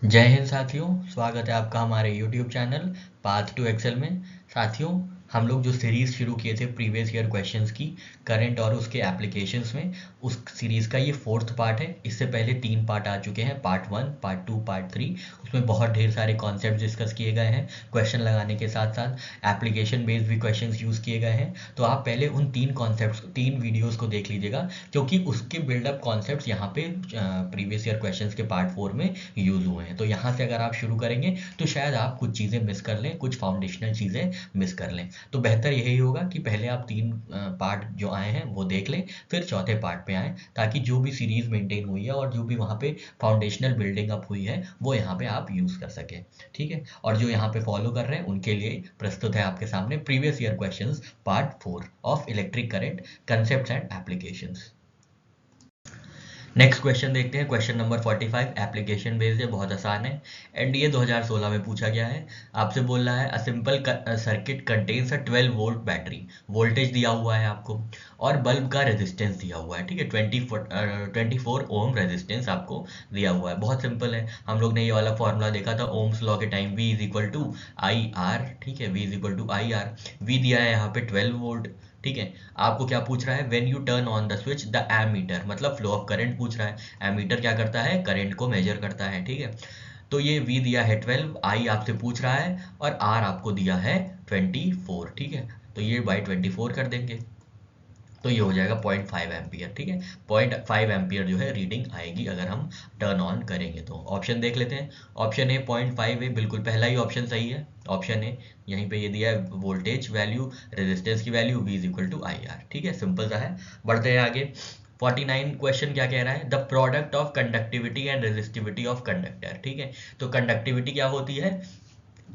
जय हिंद साथियों, स्वागत है आपका हमारे YouTube channel path to excel में। साथियों, हम लोग जो सीरीज़ शुरू किए थे प्रीवियस ईयर क्वेश्चंस की करंट और उसके एप्लीकेशंस में, उस सीरीज़ का ये 4th पार्ट है। इससे पहले 3 पार्ट आ चुके हैं, पार्ट 1, पार्ट 2, पार्ट 3। उसमें बहुत ढेर सारे कॉन्सेप्ट डिस्कस किए गए हैं, क्वेश्चन लगाने के साथ साथ एप्लीकेशन बेस्ड भी क्वेश्चंस यूज़ किए गए हैं। तो आप पहले उन 3 कॉन्सेप्ट्स 3 वीडियोज़ को देख लीजिएगा, क्योंकि उसके बिल्डअप कॉन्सेप्ट्स यहाँ पे प्रीवियस ईयर क्वेश्चंस के पार्ट 4 में यूज़ हुए हैं। तो यहाँ से अगर आप शुरू करेंगे तो शायद आप कुछ चीज़ें मिस कर लें, कुछ फाउंडेशनल चीज़ें मिस कर लें। तो बेहतर यही होगा कि पहले आप 3 पार्ट जो आए हैं वो देख लें, फिर चौथे पार्ट पे आएँ, ताकि जो भी सीरीज़ मेंटेन हुई है और जो भी वहाँ पे फाउंडेशनल बिल्डिंग अप हुई है वो यहाँ पे आप यूज़ कर सकें। ठीक है, और जो यहाँ पे फॉलो कर रहे हैं उनके लिए प्रस्तुत है आपके सामने previous year questions part 4 of electric current concepts and applications. Next question देखते हैं, क्वेश्चन नंबर 45। एप्लीकेशन बेस्ड है, बहुत आसान है। एनडीए 2016 में पूछा गया है। आपसे बोल रहा है a simple circuit contains a 12 volt battery, voltage दिया हुआ है आपको और बल्ब का रेजिस्टेंस दिया हुआ है। ठीक है, 24 ओम रेजिस्टेंस आपको दिया हुआ है। बहुत सिंपल है, हम लोग ने ये वाला फॉर्मूला देखा था ओम्स लॉ के time, V is equal to I R. ठीक है, V is equal to I R. V दिया है यहाँ पे 12 वोल्ट। ठीक है, आपको क्या पूछ रहा है, when you turn on the switch the ammeter, मतलब फ्लो ऑफ करंट पूछ रहा है। एमीटर क्या करता है, करंट को मेजर करता है। ठीक है, तो ये V दिया है 12, I आपसे पूछ रहा है और R आपको दिया है 24। ठीक है, तो ये बाई 24 कर देंगे तो ये हो जाएगा 0.5 एम्पियर। ठीक है, 0.5 एम्पियर जो है रीडिंग आएगी अगर हम टर्न ऑन करेंगे। तो ऑप्शन देख लेते हैं। ऑप्शन ए 0.5 है, बिल्कुल पहला ही ऑप्शन सही है। ऑप्शन ए, यहीं पे ये दिया है वोल्टेज वैल्यू, रेजिस्टेंस की value V is equal to I R. ठीक है, सिंपल सा है। बढ़ते हैं आगे। 49 क्वेश्चन क्या कह रहा है, the product of conductivity and resistivity of conductor. ठीक है, तो कंडक्टिविटी क्या होती है,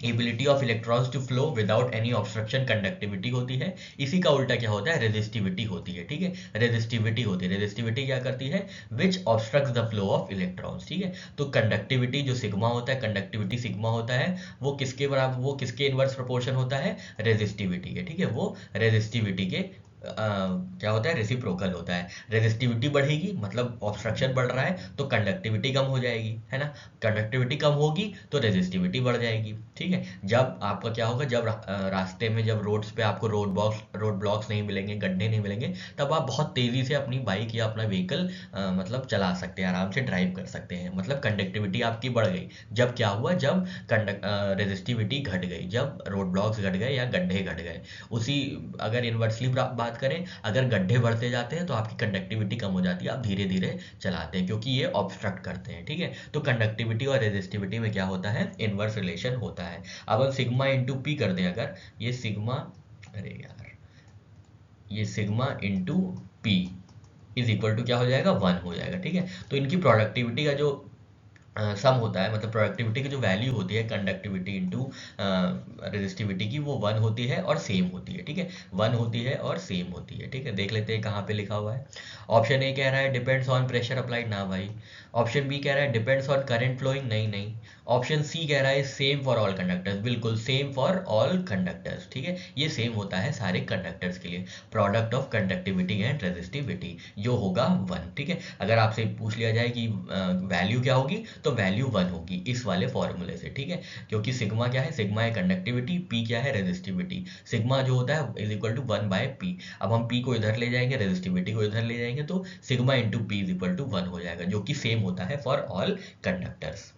ability of electrons to flow without any obstruction conductivity होती है। इसी का उल्टा क्या होता है, रेजिस्टिविटी होती है। ठीक है, रेजिस्टिविटी होती है, रेजिस्टिविटी क्या करती है, which obstructs the flow of electrons. ठीक है, तो कंडक्टिविटी जो सिग्मा होता है, कंडक्टिविटी सिग्मा होता है, वो किसके बराबर, वो किसके इनवर्स प्रोपोर्शन होता है, रेजिस्टिविटी के। ठीक है, वो रेजिस्टिविटी के क्या होता है, रेसिप्रोकल होता है। रेजिस्टिविटी बढ़ेगी मतलब ऑब्स्ट्रक्शन बढ़ रहा है तो कंडक्टिविटी कम हो जाएगी, है ना। कंडक्टिविटी कम होगी तो रेजिस्टिविटी बढ़ जाएगी। ठीक है, जब आपका क्या होगा, जब रास्ते में, जब रोड्स पे आपको रोड ब्लॉक्स नहीं मिलेंगे, गड्ढे नहीं मिलेंगे, तब आप बहुत तेजी से अपनी बाइक या अपना व्हीकल मतलब चला सकते हैं, आराम से ड्राइव कर सकते हैं। मतलब कंडक्टिविटी आपकी बढ़ गई। जब क्या हुआ, जब रेजिस्टिविटी घट गई, जब रोड ब्लॉक्स घट गए या गड्ढे घट गए। उसी, अगर इन्वर्सली बात करें, अगर गड्ढे बढ़ते जाते हैं तो आपकी कंडक्टिविटी कम हो जाती है, आप धीरे धीरे चलाते हैं क्योंकि ये ऑब्स्ट्रक्ट करते हैं। ठीक है, तो कंडक्टिविटी और रेजिस्टिविटी में क्या होता है, इनवर्स रिलेशन होता है। अब हम सिग्मा इंटू पी कर दें, अगर ये सिग्मा, अरे यार, ये sigma into P is equal to क्या हो जाएगा, 1 हो जाएगा। ठीक है, तो इनकी प्रोडक्टिविटी का जो सम होता है, मतलब प्रोडक्टिविटी की जो वैल्यू होती है कंडक्टिविटी इंटू रेजिस्टिविटी की, वो 1 होती है और सेम होती है। ठीक है, 1 होती है और सेम होती है। ठीक है, देख लेते हैं कहाँ पे लिखा हुआ है। ऑप्शन ए कह रहा है डिपेंड्स ऑन प्रेशर अप्लाइड, ना भाई। ऑप्शन बी कह रहा है डिपेंड्स ऑन करंट फ्लोइंग, नहीं नहीं। ऑप्शन सी कह रहा है सेम फॉर ऑल कंडक्टर्स, बिल्कुल सेम फॉर ऑल कंडक्टर्स। ठीक है, ये सेम होता है सारे कंडक्टर्स के लिए। Product of conductivity and resistivity जो होगा 1। ठीक है, अगर आपसे पूछ लिया जाए कि वैल्यू क्या होगी, तो वैल्यू 1 होगी इस वाले फॉर्मूले से। ठीक है, क्योंकि सिग्मा क्या है, सिग्मा है कंडक्टिविटी, पी क्या है, रेजिस्टिविटी। सिग्मा जो होता है is equal to 1 by P. अब हम पी को इधर ले जाएंगे, रेजिस्टिविटी को इधर ले जाएंगे, तो sigma into P is equal to 1 हो जाएगा, जो कि सेम होता है for all conductors.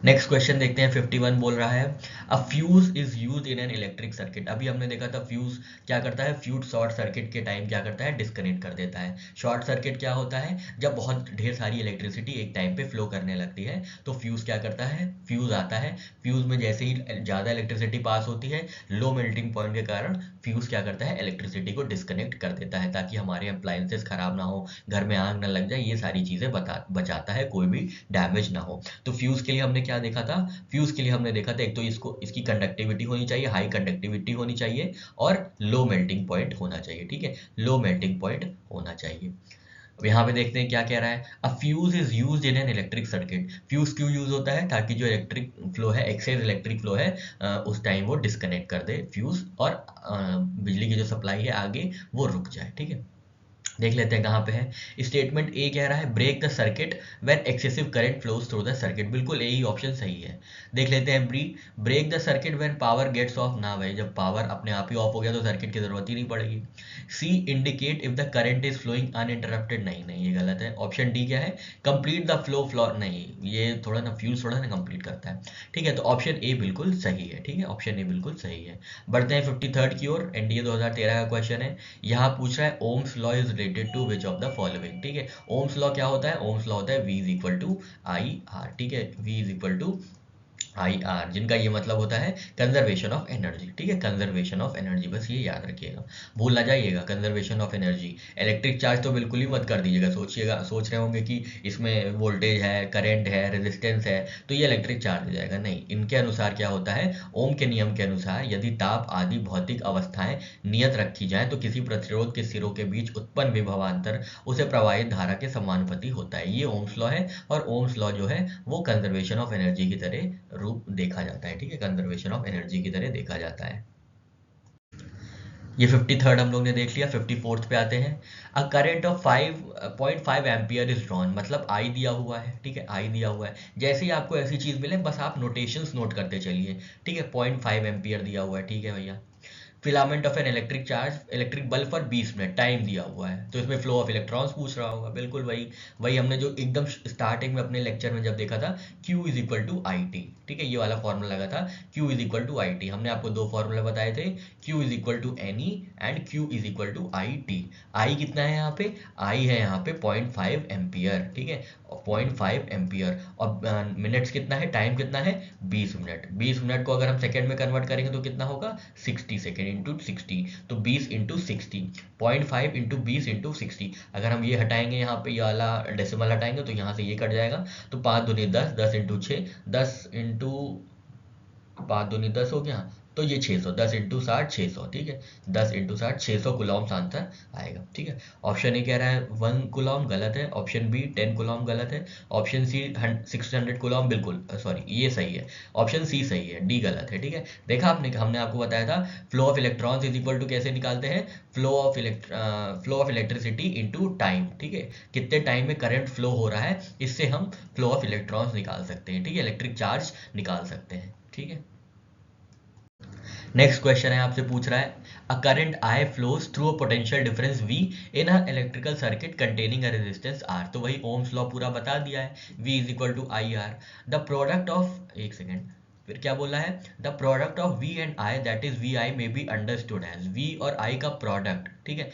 Next question देखते हैं। 51 बोल रहा है a fuse is use in an electric circuit. अभी हमने देखा था फ्यूज क्या करता है, फ्यूज शॉर्ट सर्किट के टाइम क्या करता है, डिस्कनेक्ट कर देता है। शॉर्ट सर्किट क्या होता है, जब बहुत ढेर सारी इलेक्ट्रिसिटी एक टाइम पे फ्लो करने लगती है तो फ्यूज क्या करता है, फ्यूज आता है। फ्यूज में जैसे ही ज़्यादा इलेक्ट्रिसिटी पास होती है, लो मेल्टिंग पॉइंट के कारण फ्यूज क्या करता है, इलेक्ट्रिसिटी को डिस्कनेक्ट कर देता है, ताकि हमारे अप्लायंसेस खराब ना हो, घर में आग ना लग जाए, ये सारी चीज़ें बचाता है, कोई भी डैमेज ना हो। तो फ्यूज के लिए हमने क्या देखा था, फ्यूज के लिए हमने देखा था एक तो इसको, इसकी कंडक्टिविटी होनी चाहिए, हाई कंडक्टिविटी होनी चाहिए और लो मेल्टिंग पॉइंट होना चाहिए। ठीक है, लो मेल्टिंग पॉइंट होना चाहिए। अब यहाँ पे देखते हैं क्या कह रहा है, a fuse is used in an electric circuit. Fuse क्यों यूज होता है, ताकि जो इलेक्ट्रिक फ्लो है, एक्सेस इलेक्ट्रिक फ्लो है, उस टाइम वो डिस्कनेक्ट कर दे फ्यूज और बिजली की जो सप्लाई है आगे वो रुक जाए। ठीक है, देख लेते हैं कहाँ पे है। स्टेटमेंट ए कह रहा है break the circuit when excessive current flows through the circuit, बिल्कुल ए ही ऑप्शन सही है। देख लेते हैं B, break the circuit when power gets off, ना भाई जब पावर अपने आप ही ऑफ हो गया तो सर्किट की जरूरत ही नहीं पड़ेगी। See, indicate if the current is flowing uninterrupted, नहीं नहीं ये गलत है। ऑप्शन डी क्या है, कंप्लीट द फ्लो, नहीं ये थोड़ा ना फ्यूज थोड़ा ना कंप्लीट करता है। ठीक है, तो ऑप्शन ए बिल्कुल सही है। ठीक है, ऑप्शन ए बिल्कुल सही है। बढ़ते हैं 53rd की ओर। एनडीए 2013 का क्वेश्चन है। यहाँ पूछ रहा है Ohm's law is related to which of the following. ठीक है, ओम्स लॉ क्या होता है, ओम्स लॉ होता है V is equal to I R. ठीक है, V is equal to I R, जिनका ये मतलब होता है कंजर्वेशन ऑफ एनर्जी। ठीक है, कंजर्वेशन ऑफ एनर्जी, बस ये याद रखिएगा, भूल ना जाइएगा, conservation of energy. Electric charge तो बिल्कुल ही मत कर दीजिएगा, सोचिएगा, सोच रहे होंगे कि इसमें वोल्टेज है, करंट है, रेजिस्टेंस है, तो ये इलेक्ट्रिक चार्ज हो जाएगा, नहीं। इनके अनुसार क्या होता है, ओम के नियम के अनुसार यदि ताप आदि भौतिक अवस्थाएं नियत रखी जाए तो किसी प्रतिरोध के सिरों के बीच उत्पन्न विभवांतर उसे प्रवाहित धारा के समानुपाती होता है। ये ओम्स लॉ है, और ओम्स लॉ जो है वो कंजर्वेशन ऑफ एनर्जी की तरह रूप देखा जाता है। ठीक है, कंजर्वेशन ऑफ एनर्जी की तरह देखा जाता है। ये 53rd हम लोग ने देख लिया। 54th पे आते हैं। अ current of 5.5 ampere is drawn, मतलब आई दिया हुआ है। ठीक है, आई दिया हुआ है, जैसे ही आपको ऐसी चीज मिले बस आप नोटेशंस नोट करते चलिए। ठीक है, 0.5 एम्पियर दिया हुआ है। ठीक है भैया, filament of an electric charge, electric bulb for 20 minute, time दिया हुआ है, तो इसमें फ्लो ऑफ इलेक्ट्रॉन्स पूछ रहा होगा, बिल्कुल वही वही हमने जो एकदम स्टार्टिंग में अपने लेक्चर में जब देखा था, Q is equal to I T. ठीक है, ये वाला फॉर्मूला लगा था, Q is equal to I T. हमने आपको दो फॉर्मूला बताए थे, Q is equal to N E and Q is equal to I T. I कितना है यहाँ पे, आई है यहाँ पे 0.5 एम्पियर। ठीक है, 0.5 एम्पियर, और मिनट्स कितना है, टाइम कितना है, 20 मिनट। 20 मिनट को अगर हम सेकेंड में कन्वर्ट करेंगे तो कितना होगा, 60 सेकेंड इंटू 60, तो 20 इंटू 60, 0.5 इंटू 20 इंटू 60। अगर हम ये हटाएंगे, यहाँ पे ये वाला डेसिमल हटाएंगे तो यहाँ से ये कट जाएगा, तो 5 दूनी 10, 10 इंटू 6, 10 इंटू 5 दूनी 10 हो गया, तो ये 600, 10 इंटू 60 600। ठीक है, 10 इंटू 60 600 कुलॉम्स आंसर आएगा। ठीक है, ऑप्शन ए कह रहा है 1 कुलॉम, गलत है। ऑप्शन बी 10 कुलॉम, गलत है। ऑप्शन सी 600 कुलॉम, बिल्कुल सॉरी ये सही है। ऑप्शन सी सही है, डी गलत है। ठीक है, देखा आपने, हमने आपको बताया था flow of electrons is equal to कैसे निकालते हैं, flow of electricity into time. ठीक है, कितने टाइम में करंट फ्लो हो रहा है, इससे हम फ्लो ऑफ इलेक्ट्रॉन्स निकाल सकते हैं। ठीक है, इलेक्ट्रिक चार्ज निकाल सकते हैं। ठीक है, नेक्स्ट क्वेश्चन है, आपसे पूछ रहा है a current I flows through a potential difference V in a electrical circuit containing a resistance R। तो वही ओम्स लॉ पूरा बता दिया है, V is equal to I R. The product of, एक सेकेंड, फिर क्या बोला है, the product of V and I that is V I may be understood as, V और I का प्रोडक्ट। ठीक है,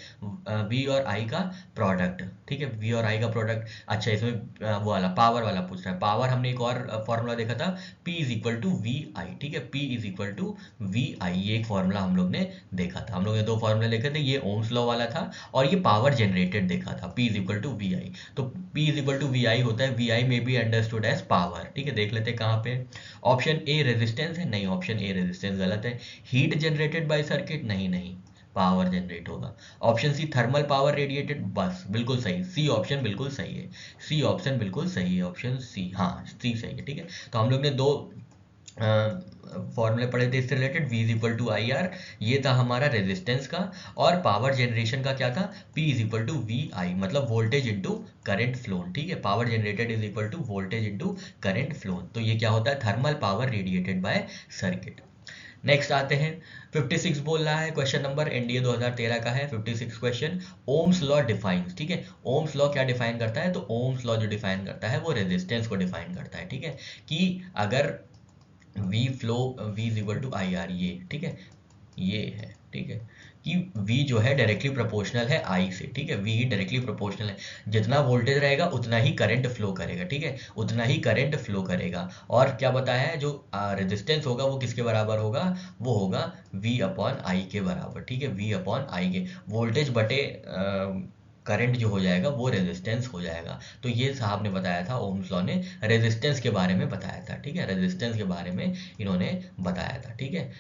V और I का प्रोडक्ट। ठीक है, V और I का प्रोडक्ट। अच्छा, इसमें वो वाला पावर वाला पूछ रहा है। पावर हमने एक और फॉर्मूला देखा था, P is equal to V I. ठीक है, P is equal to V I, ये एक फॉर्मूला हम लोग ने देखा था। हम लोग ने दो फॉर्मूला देखे थे, ये ओम्स लॉ वाला था और ये पावर जनरेटेड देखा था, P is equal to V I. तो P is equal to V I होता है, V I may be understood as power. ठीक है, देख लेते हैं कहाँ पे। ऑप्शन ए रेजिस्टेंस है, नहीं, ऑप्शन ए रेजिस्टेंस गलत है। हीट जनरेटेड बाय सर्किट, नहीं नहीं, पावर जनरेट होगा। Option C thermal power radiated, बस बिल्कुल सही, सी ऑप्शन बिल्कुल सही है, सी ऑप्शन बिल्कुल सही है, ऑप्शन सी, हाँ सी सही है। ठीक है, तो हम लोग ने दो फॉर्मूले पढ़े थे इससे related, V is equal to I R, ये था हमारा रेजिस्टेंस का, और पावर जनरेशन का क्या था, P is equal to V I, मतलब वोल्टेज इंटू करंट फ्लोन। ठीक है, power generated is equal to voltage into current flown, तो ये क्या होता है, thermal power radiated by circuit. Next आते हैं, 56 बोल रहा है क्वेश्चन नंबर, एनडीए 2013 का है 56 क्वेश्चन। ओम्स लॉ डिफाइंस, ठीक है, ओम्स लॉ क्या डिफाइन करता है, तो ओम्स लॉ जो डिफाइन करता है वो रेजिस्टेंस को डिफाइन करता है। ठीक है, कि अगर V flow, V is equal to I R, ये ठीक है, ये है। ठीक है, कि V जो है डायरेक्टली प्रोपोर्शनल है I से। ठीक है, V ही डायरेक्टली प्रोपोर्शनल है, जितना वोल्टेज रहेगा उतना ही करंट फ्लो करेगा। ठीक है, उतना ही करंट फ्लो करेगा। और क्या बताया है, जो रेजिस्टेंस होगा वो किसके बराबर होगा, वो होगा V अपॉन आई के बराबर। ठीक है, V अपॉन आई के, वोल्टेज बटे करंट जो हो जाएगा वो रेजिस्टेंस हो जाएगा। तो ये साहब ने बताया था, ओम्स लॉ ने रेजिस्टेंस के बारे में बताया था। ठीक है, रेजिस्टेंस के बारे में इन्होंने बताया था। ठीक है,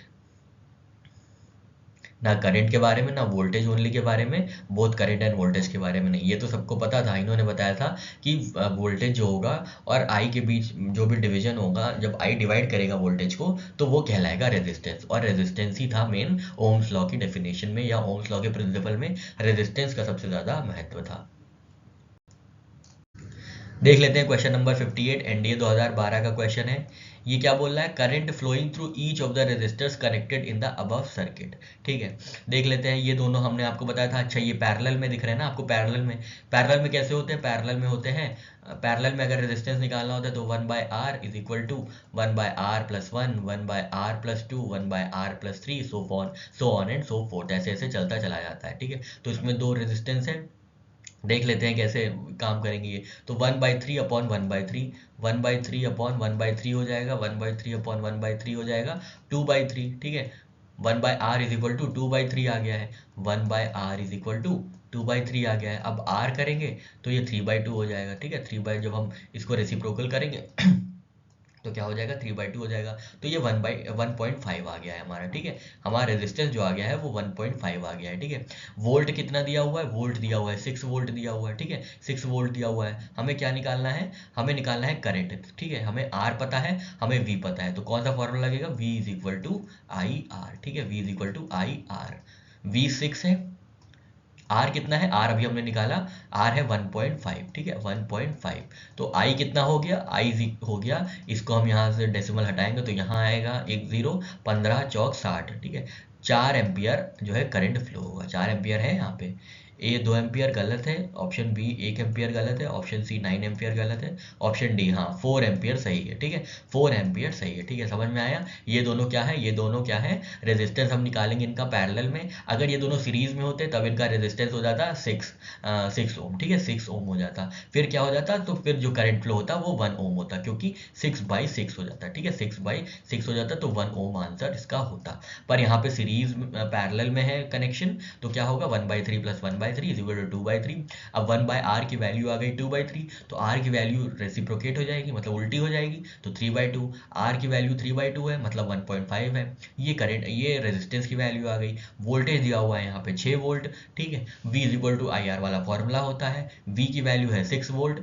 ना करंट के बारे में, ना वोल्टेज ओनली के बारे में, बोथ करंट एंड वोल्टेज के बारे में नहीं। ये तो सबको पता था, इन्होंने बताया था कि वोल्टेज जो होगा और आई के बीच जो भी डिवीजन होगा, जब आई डिवाइड करेगा वोल्टेज को तो वो कहलाएगा रेजिस्टेंस, और रेजिस्टेंस ही था मेन ओम्स लॉ की डेफिनेशन में या ओम्स लॉ के प्रिंसिपल में रेजिस्टेंस का सबसे ज़्यादा महत्व था। देख लेते हैं क्वेश्चन नंबर 58, एनडीए 2012 का क्वेश्चन है। ये क्या बोल रहा है, current flowing through each of the resistors connected in the above circuit. ठीक है, देख लेते हैं। ये दोनों हमने आपको बताया था। अच्छा, ये पैरेलल में दिख रहे हैं ना आपको, पैरेलल में कैसे होते हैं, पैरेलल में होते हैं, पैरेलल में अगर रेजिस्टेंस निकालना होता है तो 1/r is equal to 1/r+1, 1/r+2, 1/r+3, so on and so forth, ऐसे ऐसे चलता चला जाता है। ठीक है, तो इसमें दो रेजिस्टेंस है, देख लेते हैं कैसे काम करेंगे ये। तो 1/3/1/3, 1/3/1/3 हो जाएगा, 1/3/1/3 हो जाएगा, 2/3। ठीक है, 1/r इज इक्वल टू 2/3 आ गया है, 1/r इज इक्वल टू 2/3 आ गया है। अब r करेंगे तो ये 3/2 हो जाएगा। ठीक है, 3 जब हम इसको रेसिप्रोकल करेंगे तो क्या हो जाएगा, 3/2 हो जाएगा। तो ये 1/1.5 आ गया है हमारा। ठीक है, हमारा रेजिस्टेंस जो आ गया है वो 1.5 आ गया है। ठीक है, वोल्ट कितना दिया हुआ है, वोल्ट दिया हुआ है 6 वोल्ट दिया हुआ है। ठीक है, 6 वोल्ट दिया हुआ है। हमें क्या निकालना है, हमें निकालना है करंट। ठीक है, हमें आर पता है, हमें वी पता है, तो कौन सा फॉर्मूला लगेगा, V is equal to I R. ठीक है, V is equal to I R. V 6 है, आर कितना है, आर अभी हमने निकाला, आर है 1.5। ठीक है, 1.5। तो आई कितना हो गया, आई हो गया, इसको हम यहाँ से डेसिमल हटाएंगे तो यहाँ आएगा 1 0, 15 चौक 60। ठीक है, 4 एम्पियर जो है करंट फ्लो होगा, 4 एम्पियर है यहाँ पे। ए 2 एम्पियर गलत है, ऑप्शन बी 1 एम्पियर गलत है, ऑप्शन सी 9 एम्पियर गलत है, ऑप्शन डी हाँ 4 एम्पियर सही है। ठीक है, 4 एम्पियर सही है। ठीक है, समझ में आया। ये दोनों क्या है, ये दोनों क्या है, रेजिस्टेंस हम निकालेंगे इनका पैरेलल में। अगर ये दोनों सीरीज में होते तब इनका रेजिस्टेंस हो जाता 6 ओम। ठीक है, 6 ओम हो जाता, फिर क्या हो जाता, तो फिर जो करंट फ्लो होता वो 1 ओम होता, क्योंकि 6/6 हो जाता। ठीक है, 6/6 हो जाता तो 1 ओम आंसर इसका होता। पर यहाँ पे सीरीज पैरेलल में है कनेक्शन, तो क्या होगा, 1/3 + 1/3 इज इक्वल टू 2/3। अब 1/r की वैल्यू आ गई 2/3, तो r की वैल्यू रेसिप्रोकेट हो जाएगी, मतलब उल्टी हो जाएगी, तो 3/2। r की वैल्यू 3/2 है, मतलब 1.5 है। ये करंट, ये रेजिस्टेंस की वैल्यू आ गई। वोल्टेज दिया हुआ है यहाँ पे 6 वोल्ट। ठीक है, v is equal to I R वाला फॉर्मूला होता है, v की वैल्यू है 6 वोल्ट,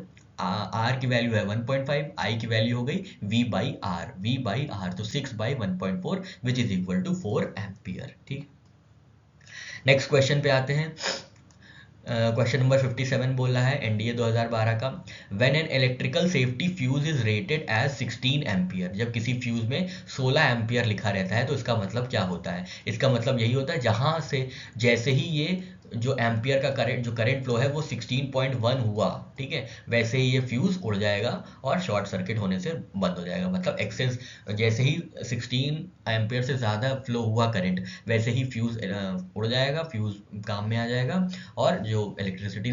r की वैल्यू है 1.5, i की वैल्यू हो गई v/r, तो 6/1.4 which is equal to 4 ampere. ठीक, नेक्स्ट क्वेश्चन पे आते हैं। क्वेश्चन नंबर 57 बोल रहा है एनडीए 2012 का, when an electrical safety fuse is rated as 16 ampere. जब किसी फ्यूज में 16 एम्पियर लिखा रहता है तो इसका मतलब क्या होता है, इसका मतलब यही होता है जहां से जैसे ही ये जो एम्पियर का करंट, जो करंट फ्लो है वो 16.1 हुआ, ठीक है, वैसे ही ये फ्यूज उड़ जाएगा और शॉर्ट सर्किट होने से बंद हो जाएगा। मतलब एक्सेस, जैसे ही 16 एम्पियर से ज़्यादा फ्लो हुआ करंट, वैसे ही फ्यूज उड़ जाएगा, फ्यूज काम में आ जाएगा और जो इलेक्ट्रिसिटी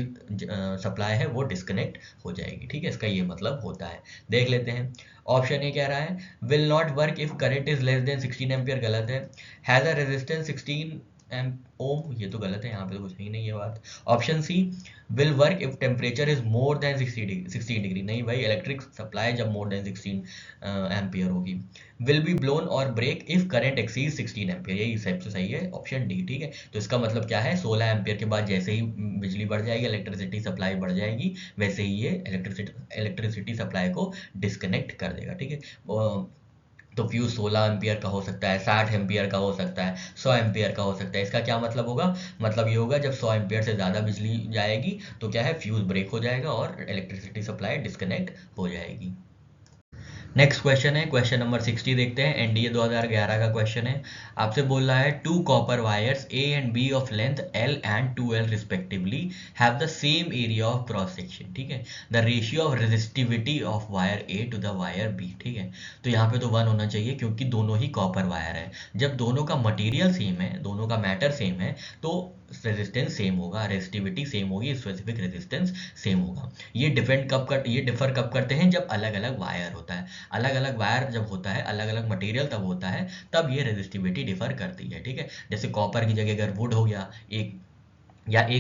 सप्लाई है वो डिस्कनेक्ट हो जाएगी। ठीक है, इसका ये मतलब होता है। देख लेते हैं, ऑप्शन ए कह रहा है will not work if current is less than 16 ampere, गलत है। हैज अ रेजिस्टेंस 16 ओम, ये तो गलत है, यहाँ पे तो कुछ नहीं है बात। Option C will work if temperature is more than 16 degree, नहीं भाई, इलेक्ट्रिक सप्लाई जब मोर देन 16 एम्पियर होगी। विल बी ब्लोन और break if current exceed 16 ampere, यही सबसे सही है, ऑप्शन डी। ठीक है, तो इसका मतलब क्या है, 16 एम्पियर के बाद जैसे ही बिजली बढ़ जाएगी, इलेक्ट्रिसिटी सप्लाई बढ़ जाएगी, वैसे ही ये इलेक्ट्रिसिटी सप्लाई को डिस्कनेक्ट कर देगा। ठीक है, तो फ्यूज 16 एम्पियर का हो सकता है, 60 एम्पियर का हो सकता है, 100 एम्पियर का हो सकता है। इसका क्या मतलब होगा, मतलब ये होगा जब 100 एम्पियर से ज़्यादा बिजली जाएगी तो क्या है, फ्यूज ब्रेक हो जाएगा और इलेक्ट्रिसिटी सप्लाई डिस्कनेक्ट हो जाएगी। नेक्स्ट क्वेश्चन है, क्वेश्चन नंबर 60 देखते हैं, एनडीए 2011 का क्वेश्चन है। आपसे बोल रहा है two copper wires A and B of length L and 2l respectively have the same area of cross section. ठीक है, the ratio of resistivity of wire A to the wire B. ठीक है, तो यहाँ पे तो 1 होना चाहिए क्योंकि दोनों ही कॉपर वायर है। जब दोनों का मटेरियल सेम है, दोनों का मैटर सेम है, तो रेजिस्टेंस सेम होगा, रेजिस्टिविटी सेम होगी, स्पेसिफिक रेजिस्टेंस सेम होगा। ये डिफर कब करते हैं, जब अलग अलग वायर होता है। अलग अलग वायर जब होता है, अलग अलग मटेरियल तब होता है, तब ये रेजिस्टिविटी डिफर करती है। ठीक है, जैसे कॉपर की जगह अगर वुड हो गया, एक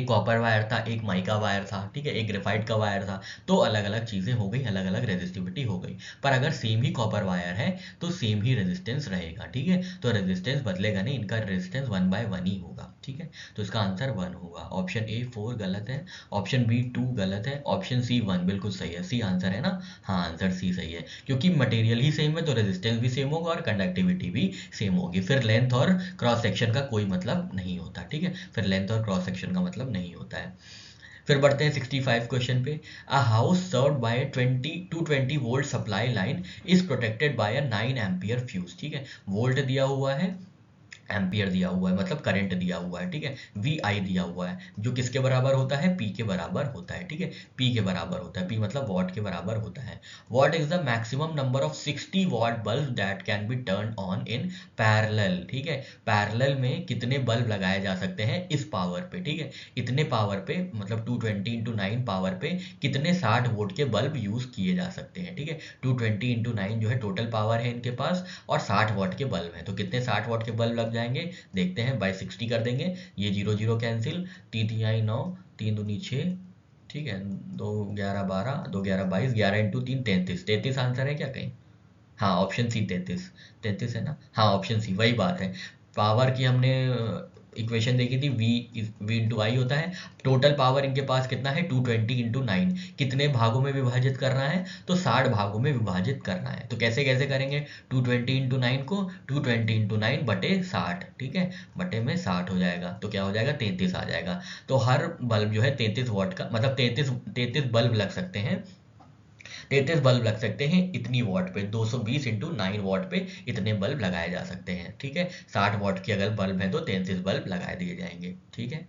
कॉपर वायर था, एक माइका वायर था, ठीक है, एक ग्रेफाइट का वायर था, तो अलग अलग चीज़ें हो गई, अलग अलग रेजिस्टिविटी हो गई। पर अगर सेम ही कॉपर वायर है तो सेम ही रेजिस्टेंस रहेगा, ठीक है। तो रेजिस्टेंस बदलेगा नहीं, इनका रेजिस्टेंस 1/1 ही होगा, ठीक है। तो इसका आंसर 1 होगा। ऑप्शन ए 4 गलत है, ऑप्शन बी 2 गलत है, ऑप्शन सी 1 बिल्कुल सही है। सी आंसर है ना, हाँ आंसर सी सही है, क्योंकि मटेरियल ही सेम है तो रेजिस्टेंस भी सेम होगा और कंडक्टिविटी भी सेम होगी। फिर लेंथ और क्रॉस सेक्शन का कोई मतलब नहीं होता, ठीक है, फिर लेंथ और क्रॉस सेक्शन का मतलब नहीं होता है। फिर बढ़ते हैं 65 क्वेश्चन पे। A house served by 220 volt supply line is protected by a 9 ampere fuse, ठीक है। वोल्ट दिया हुआ है, एम्पियर दिया हुआ है, मतलब करंट दिया हुआ है, ठीक है। वी आई दिया हुआ है जो किसके बराबर होता है, पी के बराबर होता है, ठीक है। पी के बराबर होता है, पी मतलब वॉट के बराबर होता है। What is the maximum number of 60 what bulb that can be turn on in parallel, ठीक है। पैरेलल में कितने बल्ब लगाए जा सकते हैं इस पावर पे, ठीक है। इतने पावर पे मतलब 220 इंटू 9 पावर पे कितने 60 वोल्ट के बल्ब यूज किए जा सकते हैं, ठीक है। 220 इंटू 9 जो है टोटल पावर है इनके पास, और 60 वॉट के बल्ब हैं, तो कितने 60 वॉट के बल्ब लग जाएंगे देखते हैं। बाई 60 कर देंगे, ये 0 0 कैंसिल, 3 3 आई 9, 3 दूनी 6, ठीक है, 2 11 12, 2 11 22, 11 इंटू 3 33, 33 आंसर है क्या कहीं? हाँ ऑप्शन सी 33, 33 है ना, हाँ ऑप्शन सी वही बात है। पावर की हमने इक्वेशन देखी थी, वी इंटू आई होता है। टोटल पावर इनके पास कितना है, 220 इंटू 9, कितने भागों में विभाजित करना है, तो 60 भागों में विभाजित करना है। तो कैसे कैसे करेंगे, 220 इंटू 9 को 220 इंटू 9 बटे 60, ठीक है, बटे में 60 हो जाएगा, तो क्या हो जाएगा, 33 आ जाएगा। तो हर बल्ब जो है 33 वॉट का, मतलब 33 बल्ब लग सकते हैं, 33 बल्ब लग सकते हैं इतनी वॉट पे, 220 इंटू 9 वॉट पे इतने बल्ब लगाए जा सकते हैं, ठीक है। 60 वॉट की अगर बल्ब है तो 33 बल्ब लगाए दिए जाएंगे, ठीक है।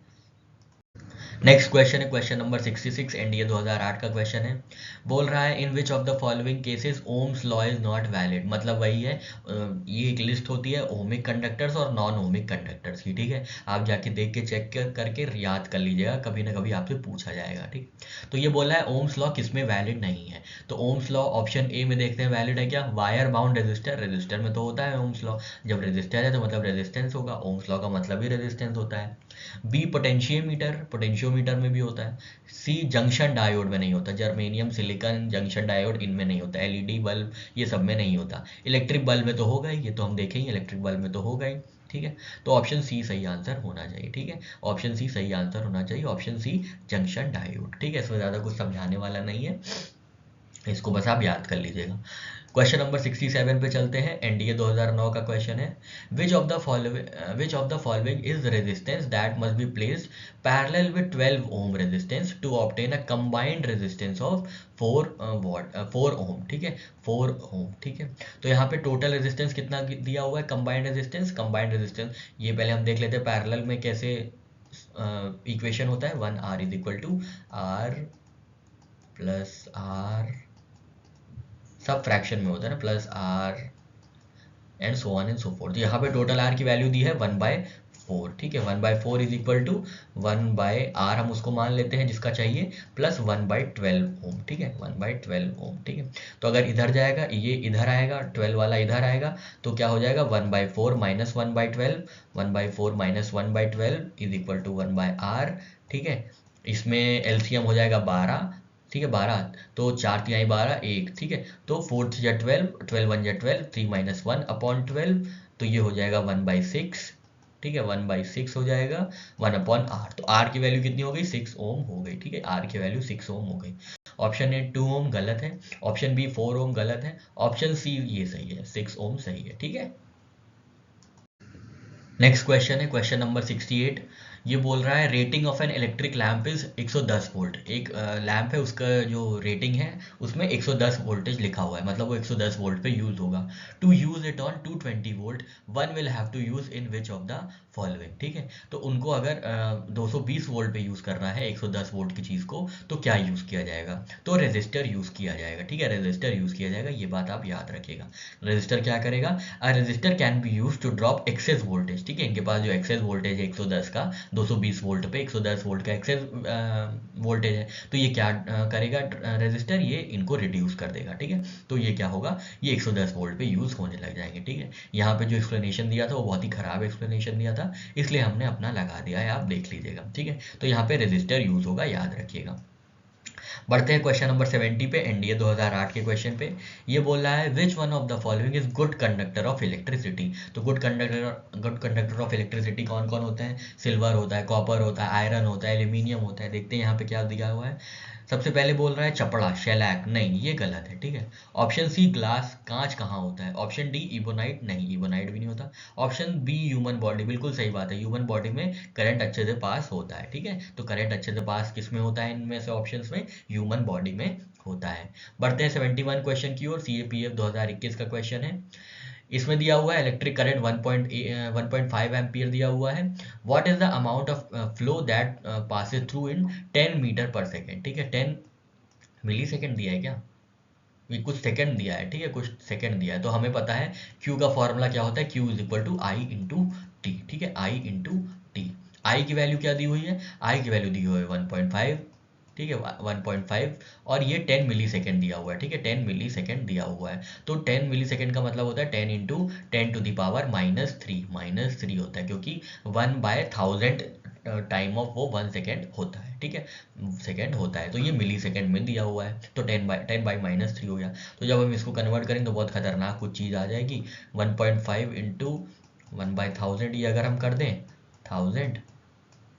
नेक्स्ट क्वेश्चन है क्वेश्चन नंबर 66, एनडीए 2008 का क्वेश्चन है। बोल रहा है in which of the following cases Ohm's law is not valid, मतलब वही है, ये एक लिस्ट होती है ओमिक कंडक्टर्स और नॉन ओमिक कंडक्टर्स की, ठीक है। आप जाके देख के चेक करके याद कर लीजिएगा, कभी ना कभी आपसे पूछा जाएगा, ठीक। तो ये बोला है ओम्स लॉ किस में वैलिड नहीं है, तो ओम्स लॉ ऑप्शन ए में देखते हैं वैलिड है क्या, वायर बाउंड रेजिस्टर, रेजिस्टर में तो होता है ओम्स लॉ, जब रेजिस्टर है तो मतलब रेजिस्टेंस होगा, ओम्स लॉ का मतलब ही रेजिस्टेंस होता है। बी पोटेंशियोमीटर, पोटेंशियोमीटर में भी होता है। सी जंक्शन डायोड में नहीं होता, जर्मेनियम सिलिकॉन जंक्शन डायोड इनमें नहीं होता, एलईडी बल्ब ये सब में नहीं होता। इलेक्ट्रिक बल्ब में तो होगा ही, ये तो हम देखेंगे, इलेक्ट्रिक बल्ब में तो होगा ही, ठीक है। तो ऑप्शन सी सही आंसर होना चाहिए, ठीक है, ऑप्शन सी सही आंसर होना चाहिए, ऑप्शन सी जंक्शन डायोड, ठीक है। इसमें ज़्यादा कुछ समझाने वाला नहीं है, इसको बस आप याद कर लीजिएगा। क्वेश्चन नंबर 67 पे चलते हैं, एनडीए 2009 का क्वेश्चन है। Which of the following is resistance that must be placed parallel with 12 ohm resistance to obtain a combined resistance of 4 ohm, ठीक है, 4 ओम, ठीक है। तो यहाँ पे टोटल रेजिस्टेंस कितना दिया हुआ है, कंबाइंड रेजिस्टेंस ये पहले हम देख लेते हैं पैरेलल में कैसे इक्वेशन होता है, 1 R is equal to R plus R, सब फ्रैक्शन में होता है ना, plus R and so on and so forth. यहाँ पे टोटल R की वैल्यू दी है 1/4, ठीक है, 1/4 इज इक्वल टू 1/R हम उसको मान लेते हैं जिसका चाहिए, प्लस 1/12 ओम, ठीक है, 1/12 ओम, ठीक है। तो अगर इधर जाएगा ये इधर आएगा, 12 वाला इधर आएगा, तो क्या हो जाएगा 1/4 minus 1/12, 1/4 minus 1/12 is equal to 1/R, ठीक है। इसमें एलसीएम हो जाएगा 12, ठीक है, 12, तो 4 तिहाई 12 1, ठीक है। तो 4 या 12, 12 1 या 12, 3 माइनस 1 अपॉन 12, तो ये हो जाएगा 1/6, ठीक है, 1/6 हो जाएगा 1 अपॉन R, तो R की वैल्यू कितनी हो गई, 6 ओम हो गई, ठीक है, R की वैल्यू 6 ओम हो गई। ऑप्शन ए 2 ओम गलत है, ऑप्शन बी 4 ओम गलत है, ऑप्शन सी ये सही है, 6 ओम सही है, ठीक है। नेक्स्ट क्वेश्चन है क्वेश्चन नंबर 68। ये बोल रहा है rating of an electric lamp is 110 volt, एक लैंप है उसका जो रेटिंग है उसमें 110 वोल्टेज लिखा हुआ है, मतलब वो 110 वोल्ट पे यूज होगा। To use it on 220 volt one will have to use in which of the following, ठीक है। तो उनको अगर 220 वोल्ट पे यूज करना है 110 वोल्ट की चीज को, तो क्या यूज किया जाएगा, तो रेजिस्टर यूज किया जाएगा, ठीक है, रेजिस्टर यूज किया जाएगा, ये बात आप याद रखिएगा। रेजिस्टर क्या करेगा, a resistor can be use to drop excess voltage, ठीक है, इनके पास जो एक्सेस वोल्टेज है 110 का, 220 वोल्ट पे 110 वोल्ट का एक्सेस वोल्टेज है, तो ये क्या करेगा रेजिस्टर, ये इनको रिड्यूस कर देगा, ठीक है। तो ये क्या होगा, ये 110 वोल्ट पे यूज होने लग जाएंगे, ठीक है। यहाँ पे जो एक्सप्लेनेशन दिया था वो बहुत ही खराब एक्सप्लेनेशन दिया था, इसलिए हमने अपना लगा दिया है, आप देख लीजिएगा, ठीक है। तो यहाँ पे रेजिस्टर यूज होगा, याद रखिएगा। बढ़ते हैं क्वेश्चन नंबर 70 पे, एनडीए 2008 के क्वेश्चन पे। ये बोल रहा है which one of the following is good conductor of electricity. तो गुड कंडक्टर ऑफ इलेक्ट्रिसिटी कौन कौन होते हैं? सिल्वर होता है, कॉपर होता है, आयरन होता है, एल्यूमिनियम होता है। देखते हैं यहाँ पे क्या दिया हुआ है। सबसे पहले बोल रहा है चपड़ा, शेलैक, नहीं ये गलत है, ठीक है। ऑप्शन सी ग्लास, कांच कहाँ होता है? ऑप्शन डी इबोनाइट, नहीं इबोनाइट भी नहीं होता। ऑप्शन बी ह्यूमन बॉडी, बिल्कुल सही बात है, ह्यूमन बॉडी में करंट अच्छे से पास होता है, ठीक है। तो करंट अच्छे से पास किस में होता है इनमें से ऑप्शंस में? ह्यूमन बॉडी में होता है। बढ़ते हैं 71 क्वेश्चन की ओर। सीएपीएफ 2021 का क्वेश्चन है। इसमें दिया हुआ है इलेक्ट्रिक करंट 1.5 एम्पियर दिया हुआ है। What is the amount of flow that passes through in 10 meter per second, ठीक है। 10 मिली सेकेंड दिया है क्या? ये कुछ सेकंड दिया है, ठीक है, कुछ सेकंड दिया है। तो हमें पता है क्यू का फॉर्मूला क्या होता है, Q is equal to I into T, ठीक है, आई इंटू टी। आई की वैल्यू क्या दी हुई है? आई की वैल्यू दी हुई है 1.5, ठीक है, 1.5, और ये 10 मिली सेकेंड दिया हुआ है, ठीक है, 10 मिली सेकेंड दिया हुआ है। तो 10 मिली सेकेंड का मतलब होता है 10 इंटू 10 टू द पावर -3 होता है, क्योंकि 1/1000 टाइम ऑफ वो 1 सेकेंड होता है, ठीक है, सेकेंड होता है। तो ये मिली सेकेंड में दिया हुआ है, तो 10/-3 हो गया। तो जब हम इसको कन्वर्ट करेंगे तो बहुत खतरनाक कुछ चीज़ आ जाएगी। 1.5 इंटू 1/1000 ये अगर हम कर दें 1000,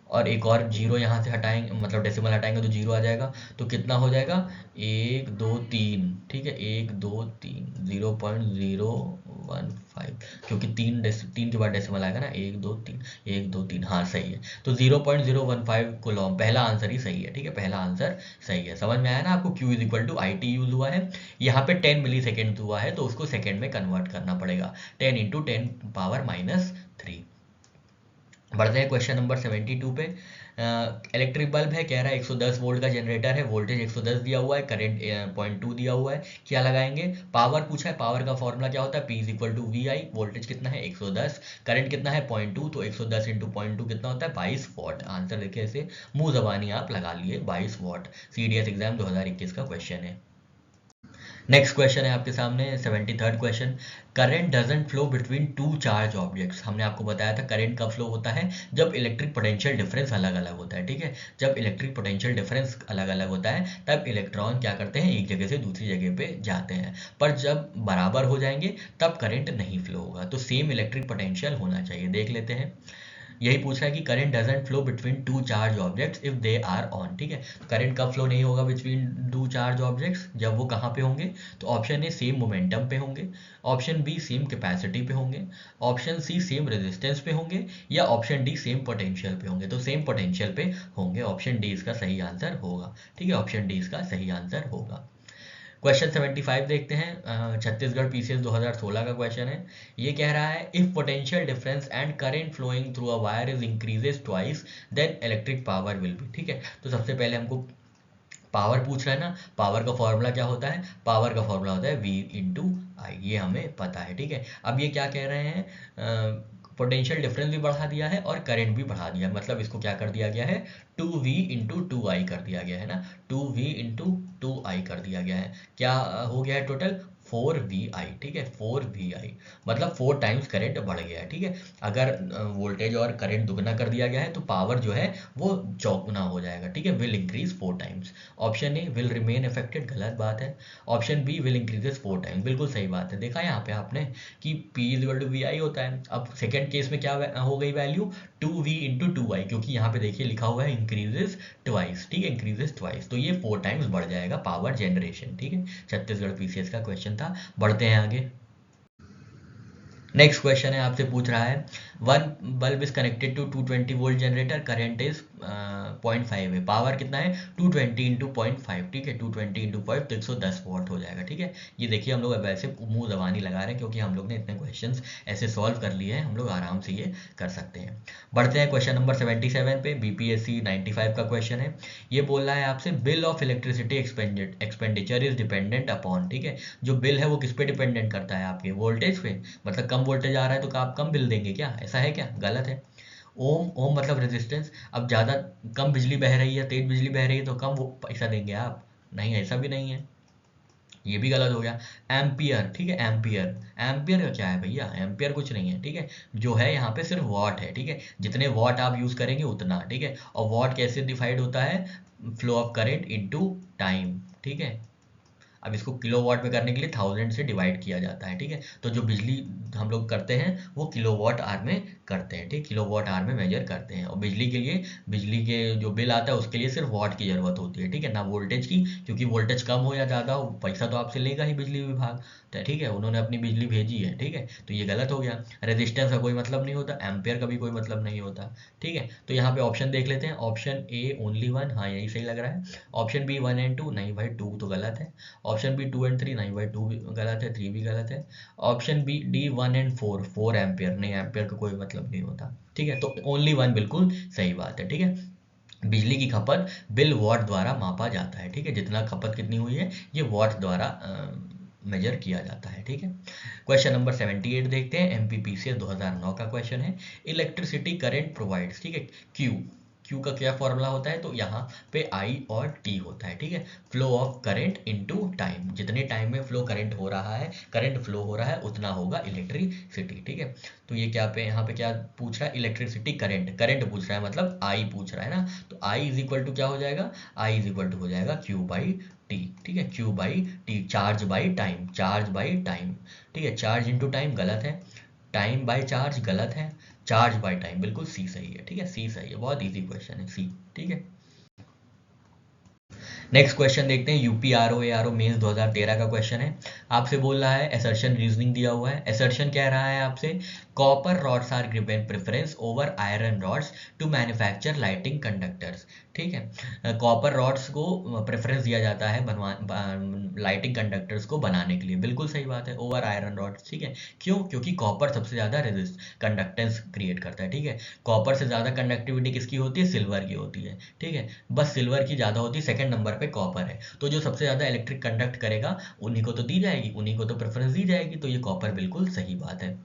और एक और जीरो यहाँ से हटाएंगे, मतलब डेसिमल हटाएंगे तो जीरो आ जाएगा। तो कितना हो जाएगा? 1 2 3, ठीक है, 1 2 3, 0.015, क्योंकि तीन के बाद डेसिमल आएगा ना, 1 2 3, 1 2 3, हाँ सही है। तो 0.015 कूलॉम, पहला आंसर ही सही है, ठीक है, पहला आंसर सही है। समझ में आया ना आपको? Q is equal to I T use हुआ है, यहाँ पे 10 मिली सेकेंड हुआ है, तो उसको सेकेंड में कन्वर्ट करना पड़ेगा, 10 इंटू 10 पावर -3। बढ़ते हैं क्वेश्चन नंबर 72 पे। इलेक्ट्रिक बल्ब है, कह रहा है 110 वोल्ट का जनरेटर है, वोल्टेज 110 दिया हुआ है, करंट 0.2 दिया हुआ है। क्या लगाएंगे? पावर पूछा है, पावर का फॉर्मूला क्या होता है? P is equal to V I. Voltage कितना है? 110, करंट कितना है? 0.2, तो 110 इंटू 0.2 कितना होता है? 22 वॉट। आंसर देखिए, ऐसे मुंह जबानी आप लगा लिए, 22 वॉट। CDS एग्जाम 2021 का क्वेश्चन है। नेक्स्ट क्वेश्चन है आपके सामने 73rd question. Current doesn't flow between two charge objects. हमने आपको बताया था करंट कब फ्लो होता है? जब इलेक्ट्रिक पोटेंशियल डिफरेंस अलग अलग होता है, ठीक है। जब इलेक्ट्रिक पोटेंशियल डिफरेंस अलग अलग होता है तब इलेक्ट्रॉन क्या करते हैं? एक जगह से दूसरी जगह पे जाते हैं। पर जब बराबर हो जाएंगे तब करंट नहीं फ्लो होगा। तो सेम इलेक्ट्रिक पोटेंशियल होना चाहिए। देख लेते हैं, यही पूछ रहा है कि current doesn't flow between two charge objects if they are on, ठीक है। करंट कब फ्लो नहीं होगा बिटवीन टू चार्ज ऑब्जेक्ट्स? जब वो कहाँ पे होंगे? तो ऑप्शन ए सेम मोमेंटम पे होंगे, ऑप्शन बी सेम कैपेसिटी पे होंगे, ऑप्शन सी सेम रेजिस्टेंस पे होंगे, या ऑप्शन डी सेम पोटेंशियल पे होंगे। तो सेम पोटेंशियल पे होंगे, ऑप्शन डी इसका सही आंसर होगा, ठीक है, ऑप्शन डी इसका सही आंसर होगा। क्वेश्चन 75 देखते हैं। छत्तीसगढ़ पीसीएस 2016 का क्वेश्चन है। ये कह रहा है if potential difference and current flowing through a wire is increases twice then electric power will be, ठीक है। तो सबसे पहले हमको पावर पूछ रहा है ना, पावर का फॉर्मूला क्या होता है? पावर का फॉर्मूला होता है V इंटू आई, ये हमें पता है, ठीक है। अब ये क्या कह रहे हैं? पोटेंशियल डिफरेंस भी बढ़ा दिया है और करंट भी बढ़ा दिया है, मतलब इसको क्या कर दिया गया है? 2V इंटू 2I कर दिया गया है ना, 2V इंटू 2I कर दिया गया है। क्या हो गया है टोटल? 4VI, ठीक है, 4VI, मतलब 4 टाइम्स करंट बढ़ गया है, ठीक है। अगर वोल्टेज और करंट दुगना कर दिया गया है तो पावर जो है वो चौगुना हो जाएगा, ठीक है, will increase 4 times. Option A will remain affected, गलत बात है। Option B will increases 4 times, बिल्कुल सही बात है। देखा यहाँ पे आपने कि P is equal to V I होता है। अब सेकेंड केस में क्या हो गई वैल्यू? 2V इंटू 2I, क्योंकि यहाँ पे देखिए लिखा हुआ है इंक्रीजेस ट्वाइस, ठीक है, इंक्रीजेस ट्वाइस, तो ये 4 टाइम्स बढ़ जाएगा पावर जनरेशन, ठीक है। छत्तीसगढ़ पीसीएस का क्वेश्चन था। बढ़ते हैं आगे। नेक्स्ट क्वेश्चन है, आपसे पूछ रहा है one bulb is connected to 220 volt generator, current is 0.5 है, पावर कितना है? 220 इंटू 0.5, ठीक है, 220 इंटू 5 तो 110 वॉट हो जाएगा, ठीक है। ये देखिए हम लोग अब ऐसे मुंह जबानी लगा रहे हैं क्योंकि हम लोग ने इतने क्वेश्चंस ऐसे सॉल्व कर लिए हैं, हम लोग आराम से ये कर सकते हैं। बढ़ते हैं क्वेश्चन नंबर 77 पे, बीपीएससी 95 का क्वेश्चन है। ये बोल रहा है आपसे bill of electricity expenditure is dependent upon, ठीक है। जो बिल है वो किस पे डिपेंडेंट करता है? आपके वोल्टेज पे, मतलब कम वोल्टेज आ रहा है तो आप कम बिल देंगे क्या? ऐसा है क्या? गलत है। ओम, ओम मतलब रेजिस्टेंस। अब ज़्यादा कम बिजली बह रही है, तेज बिजली बह रही है तो कम वो पैसा देंगे आप? नहीं, ऐसा भी नहीं है। ये भी गलत हो गया। एम्पियर, ठीक है, एम्पियर, एम्पियर का क्या है भैया, एम्पियर कुछ नहीं है, ठीक है, जो है यहाँ पे सिर्फ वॉट है, ठीक है, जितने वॉट आप यूज करेंगे उतना, ठीक है, और वॉट कैसे डिफाइंड होता है, flow of current into time, ठीक है। अब इसको किलोवाट में करने के लिए 1000 से डिवाइड किया जाता है, ठीक है, तो जो बिजली हम लोग करते हैं वो किलोवाट आवर में करते हैं, ठीक, किलोवाट आवर में मेजर करते हैं। और बिजली के लिए, बिजली के जो बिल आता है उसके लिए सिर्फ वाट की जरूरत होती है, ठीक है, ना वोल्टेज की, क्योंकि वोल्टेज कम हो या ज़्यादा हो पैसा तो आपसे लेगा ही बिजली विभाग, तो ठीक है, उन्होंने अपनी बिजली भेजी है, ठीक है, तो ये गलत हो गया। रेजिस्टेंस का कोई मतलब नहीं होता, एम्पियर का भी कोई मतलब नहीं होता, ठीक है। तो यहाँ पे ऑप्शन देख लेते हैं, ऑप्शन ए ओनली 1, हाँ यही सही लग रहा है। ऑप्शन बी 1 एंड 2, नहीं भाई 2 तो गलत है। ऑप्शन बी 2 एंड 3, नहीं भाई 2 भी गलत है, 3 भी गलत है। Option B D 1 and 4, 4 ampere, नहीं एम्पियर का कोई मतलब नहीं होता, ठीक है, तो ओनली 1 बिल्कुल सही बात है, ठीक है। बिजली की खपत बिल वॉट द्वारा मापा जाता है, ठीक है, जितना खपत कितनी हुई है ये वॉट द्वारा मेजर किया जाता है, ठीक है। क्वेश्चन नंबर 78 देखते हैं, एमपीपीसीएस 2009 का क्वेश्चन है। इलेक्ट्रिसिटी करंट प्रोवाइड्स, ठीक है, क्यू, क्यू का क्या फॉर्मूला होता है, तो यहाँ पे आई और टी होता है, ठीक है, flow of current into time, जितने टाइम में फ्लो करंट हो रहा है, करंट फ्लो हो रहा है उतना होगा इलेक्ट्रिसिटी, ठीक है। तो ये क्या पे यहाँ पे क्या पूछ रहा है, इलेक्ट्रिसिटी करंट, करंट पूछ रहा है मतलब आई पूछ रहा है ना, तो आई इज इक्वल टू क्या हो जाएगा, आई इज इक्वल टू हो जाएगा क्यू बाई टी, ठीक है, Q by T, charge by time, charge by time, ठीक है, चार्ज इंटू टाइम गलत है, टाइम बाय चार्ज गलत है, चार्ज बाय टाइम बिल्कुल सी सही है, ठीक है, सी सही है, बहुत इजी क्वेश्चन है सी, ठीक है। नेक्स्ट क्वेश्चन देखते हैं, यूपीआरओ एआरओ मेंस 2013 का क्वेश्चन है। आपसे बोल रहा है, असर्शन रीजनिंग दिया हुआ है, असर्शन कह रहा है आपसे, copper rods are given preference over iron rods to manufacture lighting conductors, ठीक है, कॉपर रॉड्स को प्रेफरेंस दिया जाता है लाइटिंग कंडक्टर्स को बनाने के लिए, बिल्कुल सही बात है, ओवर आयरन रॉड्स, ठीक है, क्यों, क्योंकि कॉपर सबसे ज्यादा रेजिस्ट कंडक्टेंस क्रिएट करता है, ठीक है, कॉपर से ज्यादा कंडक्टिविटी किसकी होती है, सिल्वर की होती है, ठीक है, बस सिल्वर की ज्यादा होती है, सेकंड नंबर पे कॉपर है, तो जो सबसे ज्यादा इलेक्ट्रिक कंडक्ट करेगा उन्हीं को तो दी जाएगी, उन्हीं को तो प्रेफरेंस दी जाएगी, तो ये कॉपर बिल्कुल सही बात है,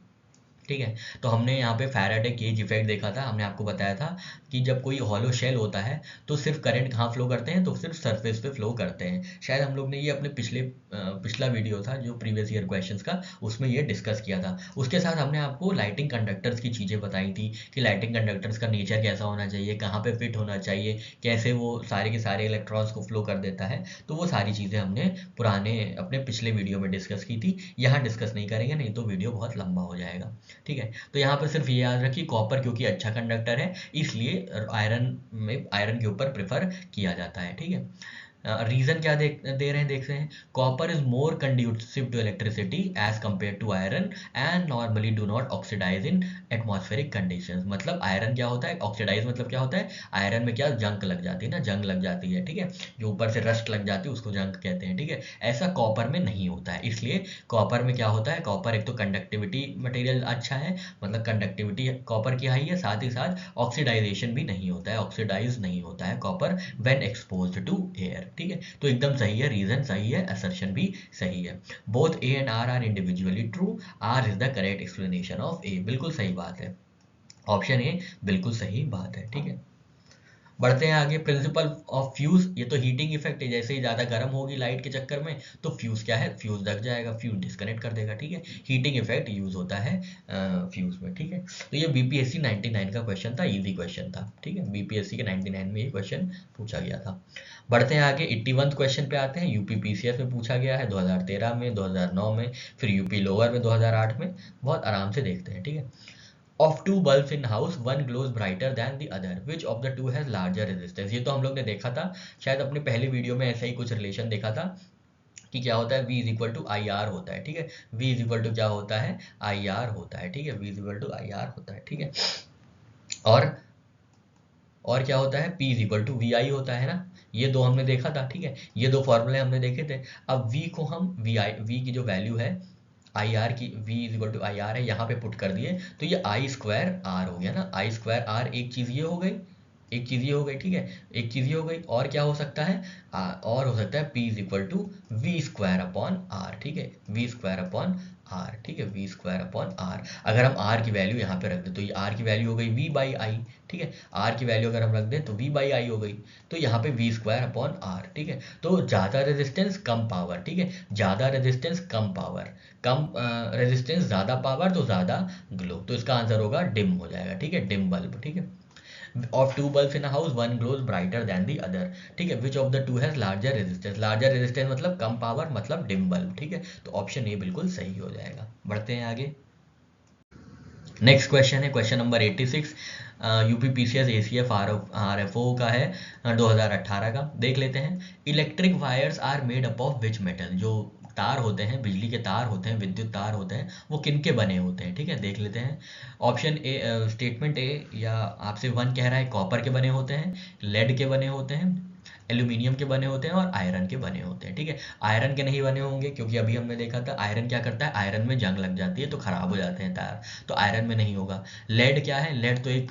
ठीक है। तो हमने यहाँ पे फैराडे केज इफेक्ट देखा था, हमने आपको बताया था कि जब कोई हॉलो शेल होता है तो सिर्फ करंट कहाँ फ्लो करते हैं, तो सिर्फ सरफेस पे फ्लो करते हैं। शायद हम लोग ने ये अपने पिछला वीडियो था जो प्रीवियस ईयर क्वेश्चंस का, उसमें ये डिस्कस किया था। उसके साथ हमने आपको लाइटिंग कंडक्टर्स की चीज़ें बताई थी कि लाइटिंग कंडक्टर्स का नेचर कैसा होना चाहिए, कहाँ पे फिट होना चाहिए, कैसे वो सारे के सारे इलेक्ट्रॉन्स को फ्लो कर देता है, तो वो सारी चीज़ें हमने पुराने अपने पिछले वीडियो में डिस्कस की थी, यहाँ डिस्कस नहीं करेंगे, नहीं तो वीडियो बहुत लंबा हो जाएगा, ठीक है। तो यहाँ पर सिर्फ ये याद रखिए, कॉपर क्योंकि अच्छा कंडक्टर है इसलिए आयरन के ऊपर प्रेफर किया जाता है, ठीक है। रीजन क्या दे रहे हैं, देख रहे हैं, copper is more conducive to electricity as compare to iron and normally do not oxidize in atmospheric conditions, मतलब आयरन क्या होता है, ऑक्सीडाइज मतलब क्या होता है, आयरन में क्या जंग लग जाती है ना, जंग लग जाती है, ठीक है, जो ऊपर से रस्ट लग जाती है उसको जंग कहते हैं, ठीक है, ऐसा कॉपर में नहीं होता है, इसलिए कॉपर में क्या होता है, कॉपर एक तो कंडक्टिविटी मटेरियल अच्छा है, मतलब कंडक्टिविटी कॉपर की हाई है, साथ ही साथ ऑक्सीडाइजेशन भी नहीं होता है, ऑक्सीडाइज नहीं होता है copper when exposed to air, ठीक है, तो एकदम सही है, रीजन सही है, असर्शन भी सही है। Both A and R individually true, R is the correct explanation of A, बिल्कुल सही बात है, ऑप्शन ए बिल्कुल सही बात है, ठीक है। बढ़ते हैं आगे, प्रिंसिपल ऑफ फ्यूज, ये तो हीटिंग इफेक्ट है, जैसे ही ज्यादा गर्म होगी लाइट के चक्कर में तो फ्यूज क्या है, फ्यूज ढक जाएगा, फ्यूज डिस्कनेक्ट कर देगा, ठीक है, हीटिंग इफेक्ट यूज होता है फ्यूज में, ठीक है। तो ये बीपीएससी 99 का क्वेश्चन था, इजी क्वेश्चन था, ठीक है, बीपीएससी के 99 में ये क्वेश्चन पूछा गया था। बढ़ते हैं आगे, 81 क्वेश्चन पे आते हैं, यूपी पीसीएस में पूछा गया है 2013 में, 2009 में, फिर यूपी लोअर में 2008 में, बहुत आराम से देखते हैं, ठीक है। Of two bulbs in house, one glows brighter than the other. Which of the two has larger resistance? ये तो हम लोग ने देखा था, शायद अपने पहले वीडियो में ऐसा ही कुछ रिलेशन देखा था कि क्या होता है, V is equal to I R होता है, ठीक है, V इज इक्वल टू क्या होता है, आई आर होता है, ठीक है, V is equal to I R होता है, ठीक है। और क्या होता है, P is equal to V I होता है ना, ये दो हमने देखा था, ठीक है, ये दो फॉर्मूले हमने देखे थे। अब V को हम V की जो वैल्यू है आई आर की, V is equal to I R है, यहाँ पे पुट कर दिए तो ये आई स्क्वायर आर हो गया ना, आई स्क्वायर आर एक चीज ये हो गई, एक चीज़ ये हो गई, ठीक है, एक चीज़ ये हो गई। और क्या हो सकता है, और हो सकता है P is equal to V square upon R, ठीक है, वी स्क्वायर अपॉन आर, ठीक है, वी स्क्वायर अपॉन आर। अगर हम आर की वैल्यू यहाँ पे रख दें तो ये आर की वैल्यू हो गई वी बाई आई, ठीक है, आर की वैल्यू अगर हम रख दें तो वी बाई आई हो गई, तो यहाँ पे वी स्क्वायर अपॉन आर, ठीक है। तो ज़्यादा रेजिस्टेंस कम पावर, ठीक है, ज़्यादा रेजिस्टेंस कम पावर, कम रेजिस्टेंस ज़्यादा पावर तो ज़्यादा ग्लो, तो इसका आंसर होगा डिम हो जाएगा, ठीक है, डिम बल्ब, ठीक है। Of two bulbs in a house, one glows brighter than the other, ठीक है, which of the two has larger resistance, larger resistance मतलब कम पावर मतलब डिम बल्ब, ठीक है, तो ऑप्शन ए बिल्कुल सही हो जाएगा। बढ़ते हैं आगे। नेक्स्ट क्वेश्चन है question number 86, UP PCS ACF RFO का है, 2018 का। देख लेते हैं। Electric wires are made up of which metal, जो तार होते हैं, बिजली के तार होते हैं, विद्युत तार होते हैं, वो किन के बने होते हैं, ठीक है, देख लेते हैं। ऑप्शन ए, स्टेटमेंट ए या आपसे वन कह रहा है कॉपर के बने होते हैं, लेड के बने होते हैं, एल्यूमिनियम के बने होते हैं और आयरन के बने होते हैं, ठीक है। आयरन के नहीं बने होंगे क्योंकि अभी हमने देखा था आयरन क्या करता है, आयरन में जंग लग जाती है तो खराब हो जाते हैं तार, तो आयरन में नहीं होगा। लेड क्या है, लेड तो एक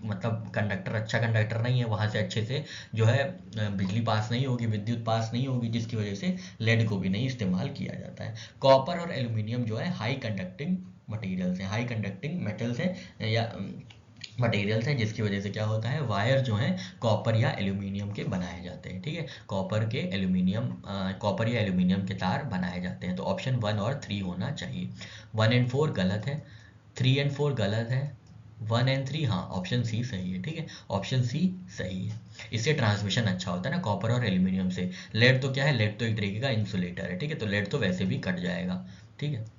मतलब कंडक्टर, अच्छा कंडक्टर नहीं है, वहां से अच्छे से जो है बिजली पास नहीं होगी, विद्युत पास नहीं होगी, जिसकी वजह से लेड को भी नहीं इस्तेमाल किया जाता है। कॉपर और एल्यूमिनियम जो है हाई कंडक्टिंग मटेरियल्स हैं, हाई कंडक्टिंग मेटल्स हैं या मटेरियल्स हैं, जिसकी वजह से क्या होता है, वायर जो हैं कॉपर या एल्यूमिनियम के बनाए जाते हैं, ठीक है, कॉपर के एल्यूमिनियम, कॉपर या एल्यूमिनियम के तार बनाए जाते हैं। तो ऑप्शन 1 और 3 होना चाहिए। 1 एंड 4 गलत है, 3 एंड 4 गलत है, 1 एंड 3 हाँ, ऑप्शन सी सही है, ठीक है, ऑप्शन सी सही है। इससे ट्रांसमिशन अच्छा होता है ना कॉपर और एल्यूमिनियम से। लेड तो क्या है, लेड तो एक तरीके का इंसुलेटर है, ठीक है, तो लेड तो वैसे भी कट जाएगा, ठीक है।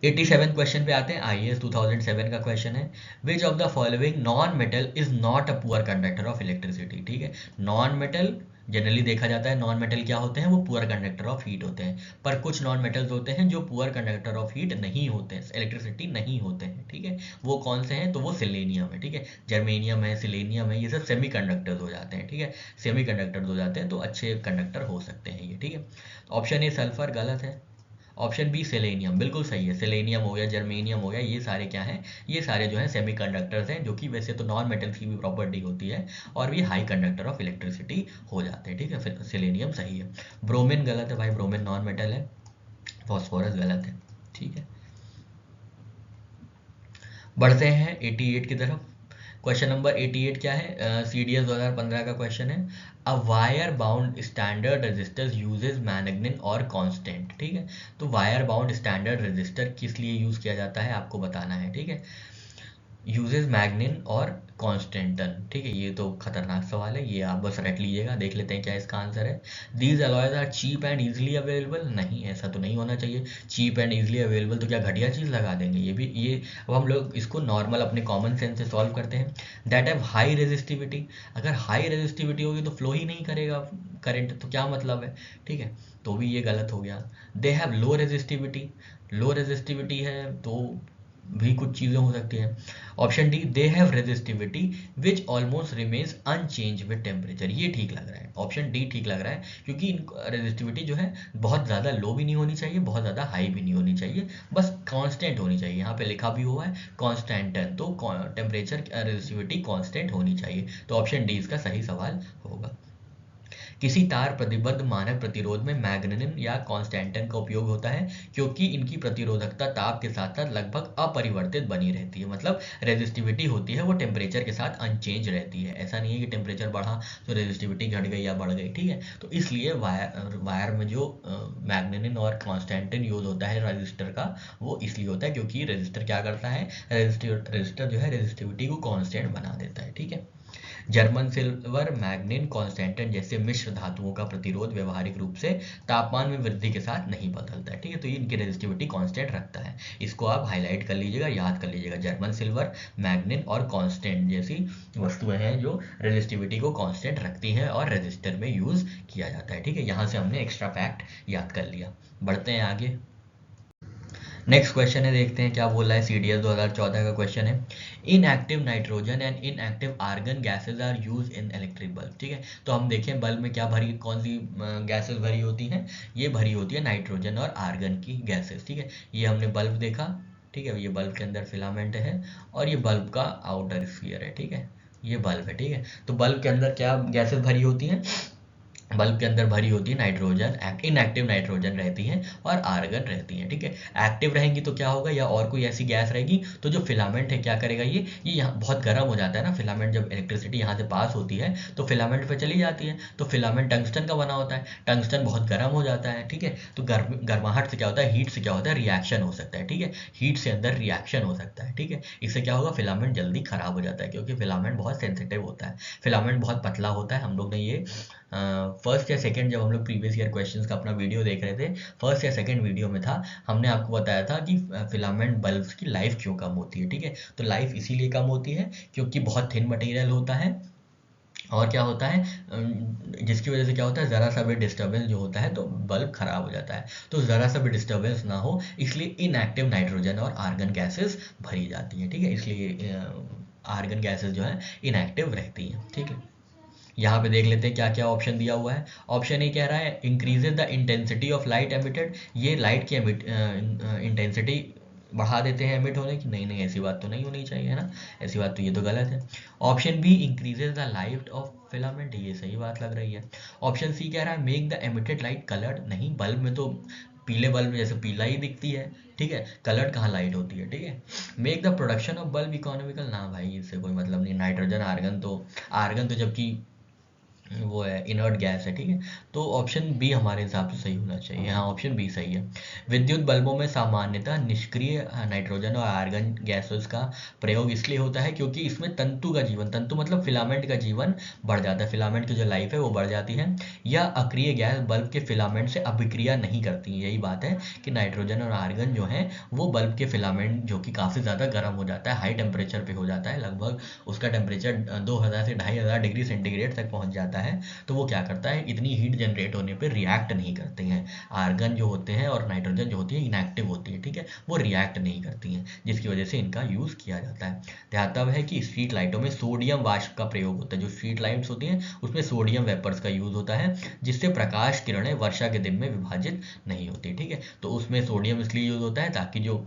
87 क्वेश्चन पे आते हैं, आईएएस 2007 का क्वेश्चन है। Which of the following non metal is not a poor conductor of electricity, ठीक है। नॉन मेटल जनरली देखा जाता है, नॉन मेटल क्या होते हैं, वो पुअर कंडक्टर ऑफ हीट होते हैं, पर कुछ नॉन मेटल्स होते हैं जो पुअर कंडक्टर ऑफ हीट नहीं होते हैं, इलेक्ट्रिसिटी नहीं होते हैं, ठीक है। वो कौन से हैं, तो वो सिलेनियम है, ठीक है, जर्मेनियम है, सिलेनियम है, ये सब सेमी कंडक्टर्स हो जाते हैं, ठीक है, सेमी कंडक्टर्स हो जाते हैं, तो अच्छे कंडक्टर हो सकते हैं ये, ठीक है। ऑप्शन ए सल्फर गलत है, ऑप्शन बी सेलेनियम बिल्कुल सही है। सेलेनियम हो गया, जर्मेनियम हो गया, ये सारे क्या हैं, ये सारे जो हैं सेमीकंडक्टर्स हैं, जो कि वैसे तो नॉन मेटल्स की भी प्रॉपर्टी होती है और भी हाई कंडक्टर ऑफ इलेक्ट्रिसिटी हो जाते हैं, ठीक है, फिर सेलेनियम सही है। ब्रोमीन गलत है भाई, ब्रोमीन नॉन मेटल है। फॉस्फोरस गलत है, ठीक है। बढ़ते हैं 88 की तरफ। क्वेश्चन नंबर 88 क्या है, सीडीएस 2015 का क्वेश्चन है। A wire bound standard resistor uses magnetic और कांस्टेंट, ठीक है। तो वायर बाउंड स्टैंडर्ड रेजिस्टर किस लिए यूज किया जाता है आपको बताना है, ठीक है। यूजेस मैग्निन और कॉन्स्टेंटन, ठीक है, ये तो खतरनाक सवाल है, ये आप बस रट लीजिएगा। देख लेते हैं क्या इसका आंसर है। These alloys are cheap and easily available, नहीं ऐसा तो नहीं होना चाहिए। चीप एंड इजीली अवेलेबल तो क्या घटिया चीज़ लगा देंगे, ये भी ये अब हम लोग इसको नॉर्मल अपने कॉमन सेंस से सॉल्व करते हैं। दैट हैव हाई रेजिस्टिविटी, अगर हाई रेजिस्टिविटी होगी तो फ्लो ही नहीं करेगा करंट, तो क्या मतलब है, ठीक है, तो भी ये गलत हो गया। They have low resistivity, low resistivity है तो भी कुछ चीज़ें हो सकती हैं। Option D they have resistivity which almost remains unchange with temperature, ये ठीक लग रहा है, ऑप्शन डी ठीक लग रहा है, क्योंकि रेजिस्टिविटी जो है बहुत ज़्यादा लो भी नहीं होनी चाहिए, बहुत ज़्यादा हाई भी नहीं होनी चाहिए, बस कांस्टेंट होनी चाहिए। यहाँ पे लिखा भी हुआ है कांस्टेंटन, तो टेम्परेचर रेजिस्टिविटी कांस्टेंट होनी चाहिए, तो ऑप्शन डी इसका सही सवाल होगा। किसी तार प्रतिबद्ध मानक प्रतिरोध में मैग्नेटिन या कांस्टेंटन का उपयोग होता है क्योंकि इनकी प्रतिरोधकता ताप के साथ साथ लगभग अपरिवर्तित बनी रहती है, मतलब रेजिस्टिविटी होती है वो टेम्परेचर के साथ अनचेंज रहती है, ऐसा नहीं है कि टेम्परेचर बढ़ा तो रेजिस्टिविटी घट गई या बढ़ गई, ठीक है। तो इसलिए वायर में जो मैग्नेटिन और कांस्टेंटिन यूज होता है रजिस्टर का, वो इसलिए होता है क्योंकि रजिस्टर क्या करता है, रजिस्टर जो है रेजिस्टिविटी को कांस्टेंट बना देता है, ठीक है। जर्मन सिल्वर, मैग्नीन, कॉन्स्टेंटन जैसे मिश्र धातुओं का प्रतिरोध व्यवहारिक रूप से तापमान में वृद्धि के साथ नहीं बदलता है, ठीक है, तो ये इनकी रेजिस्टिविटी कांस्टेंट रखता है। इसको आप हाईलाइट कर लीजिएगा, याद कर लीजिएगा, जर्मन सिल्वर, मैग्नीन और कॉन्स्टेंट जैसी वस्तुएं हैं जो रेजिस्टिविटी को कांस्टेंट रखती हैं और रेजिस्टर में यूज किया जाता है, ठीक है। यहाँ से हमने एक्स्ट्रा फैक्ट याद कर लिया। बढ़ते हैं आगे। नेक्स्ट क्वेश्चन है, देखते हैं क्या बोल रहा है। सीडीएस 2014 का क्वेश्चन है। Inactive nitrogen and inactive argon gases are use in electric bulb, ठीक है। तो हम देखें बल्ब में क्या भरी, कौन सी गैसेज भरी होती हैं, ये भरी होती है नाइट्रोजन और आर्गन की गैसेज, ठीक है। ये हमने बल्ब देखा, ठीक है, ये बल्ब के अंदर फिलामेंट है और ये बल्ब का आउटर स्फीयर है, ठीक है, ये बल्ब है, ठीक है। तो बल्ब के अंदर क्या गैसेस भरी होती हैं? बल्ब के अंदर भरी होती है नाइट्रोजन, इनएक्टिव नाइट्रोजन रहती है और आर्गन रहती है, ठीक है। एक्टिव रहेंगी तो क्या होगा, या और कोई ऐसी गैस रहेगी तो जो फिलामेंट है क्या करेगा, ये यहाँ बहुत गर्म हो जाता है ना फिलामेंट, जब इलेक्ट्रिसिटी यहाँ से पास होती है तो फिलामेंट पे चली जाती है, तो फिलामेंट टंगस्टन का बना होता है, टंगस्टन बहुत गर्म हो जाता है, ठीक है। तो गर्माहट से क्या होता है, हीट से क्या होता है, रिएक्शन हो सकता है, ठीक है। हीट से अंदर रिएक्शन हो सकता है, ठीक है। इससे क्या होगा, फिलामेंट जल्दी खराब हो जाता है, क्योंकि फिलामेंट बहुत सेंसिटिव होता है, फिलामेंट बहुत पतला होता है। हम लोग ने ये फर्स्ट या सेकंड, जब हम लोग प्रीवियस ईयर क्वेश्चंस का अपना वीडियो देख रहे थे, फर्स्ट या सेकंड वीडियो में था, हमने आपको बताया था कि फिलामेंट बल्ब्स की लाइफ क्यों कम होती है, ठीक है। तो लाइफ इसीलिए कम होती है क्योंकि बहुत थिन मटेरियल होता है, और क्या होता है, जिसकी वजह से क्या होता है, ज़रा सा भी डिस्टर्बेंस जो होता है तो बल्ब खराब हो जाता है। तो ज़रा सा भी डिस्टर्बेंस ना हो इसलिए इनएक्टिव नाइट्रोजन और आर्गन गैसेस भरी जाती हैं, ठीक है। इसलिए आर्गन गैसेस जो है इनएक्टिव रहती हैं, ठीक है। यहाँ पे देख लेते हैं क्या क्या ऑप्शन दिया हुआ है। ऑप्शन ए कह रहा है increases the intensity of light emitted, ये लाइट की इंटेंसिटी बढ़ा देते हैं एमिट होने की, नहीं नहीं ऐसी बात तो नहीं होनी चाहिए, है ना, ऐसी बात तो ये तो गलत है। Option B increases the light of filament, ये सही बात लग रही है। ऑप्शन सी कह रहा है make the emitted light coloured, नहीं, बल्ब में तो पीले बल्ब में जैसे पीला ही दिखती है, ठीक है, कलर्ड कहाँ लाइट होती है, ठीक है। Make the production of bulb economical, ना भाई इससे कोई मतलब नहीं, नाइट्रोजन आर्गन तो जबकि वो है इनर्ट गैस है, ठीक है। तो ऑप्शन बी हमारे हिसाब से सही होना चाहिए, हाँ ऑप्शन बी सही है। विद्युत बल्बों में सामान्यतः निष्क्रिय नाइट्रोजन और आर्गन गैसेस का प्रयोग इसलिए होता है क्योंकि इसमें तंतु का जीवन, तंतु मतलब फिलामेंट का जीवन बढ़ जाता है, फिलामेंट की जो लाइफ है वो बढ़ जाती है। या अक्रिय गैस बल्ब के फिलामेंट से अभिक्रिया नहीं करती, यही बात है कि नाइट्रोजन और आर्गन जो है वो बल्ब के फिलामेंट जो कि काफ़ी ज़्यादा गर्म हो जाता है, हाई टेम्परेचर पे हो जाता है, लगभग उसका टेम्परेचर 2000 से 2500 डिग्री सेंटीग्रेड तक पहुंच जाता है, तो वो क्या करता है, इतनी हीट जनरेट होने पे रिएक्ट नहीं करते हैं। आर्गन जो होते हैं और नाइट्रोजन जो होती है इनएक्टिव होती है, ठीक है, वो रिएक्ट नहीं करती हैं, जिसकी वजह से इनका यूज़ किया जाता है। ध्यातव्य है कि स्ट्रीट लाइटों में सोडियम वाष्प का प्रयोग होता है, जो स्ट्रीट लाइट्स होती हैं उसमें सोडियम वेपर्स का यूज़ होता है, जिससे प्रकाश किरणें वर्षा के दिन में विभाजित नहीं होती, ठीक है। तो उसमें सोडियम इसलिए यूज़ होता है ताकि जो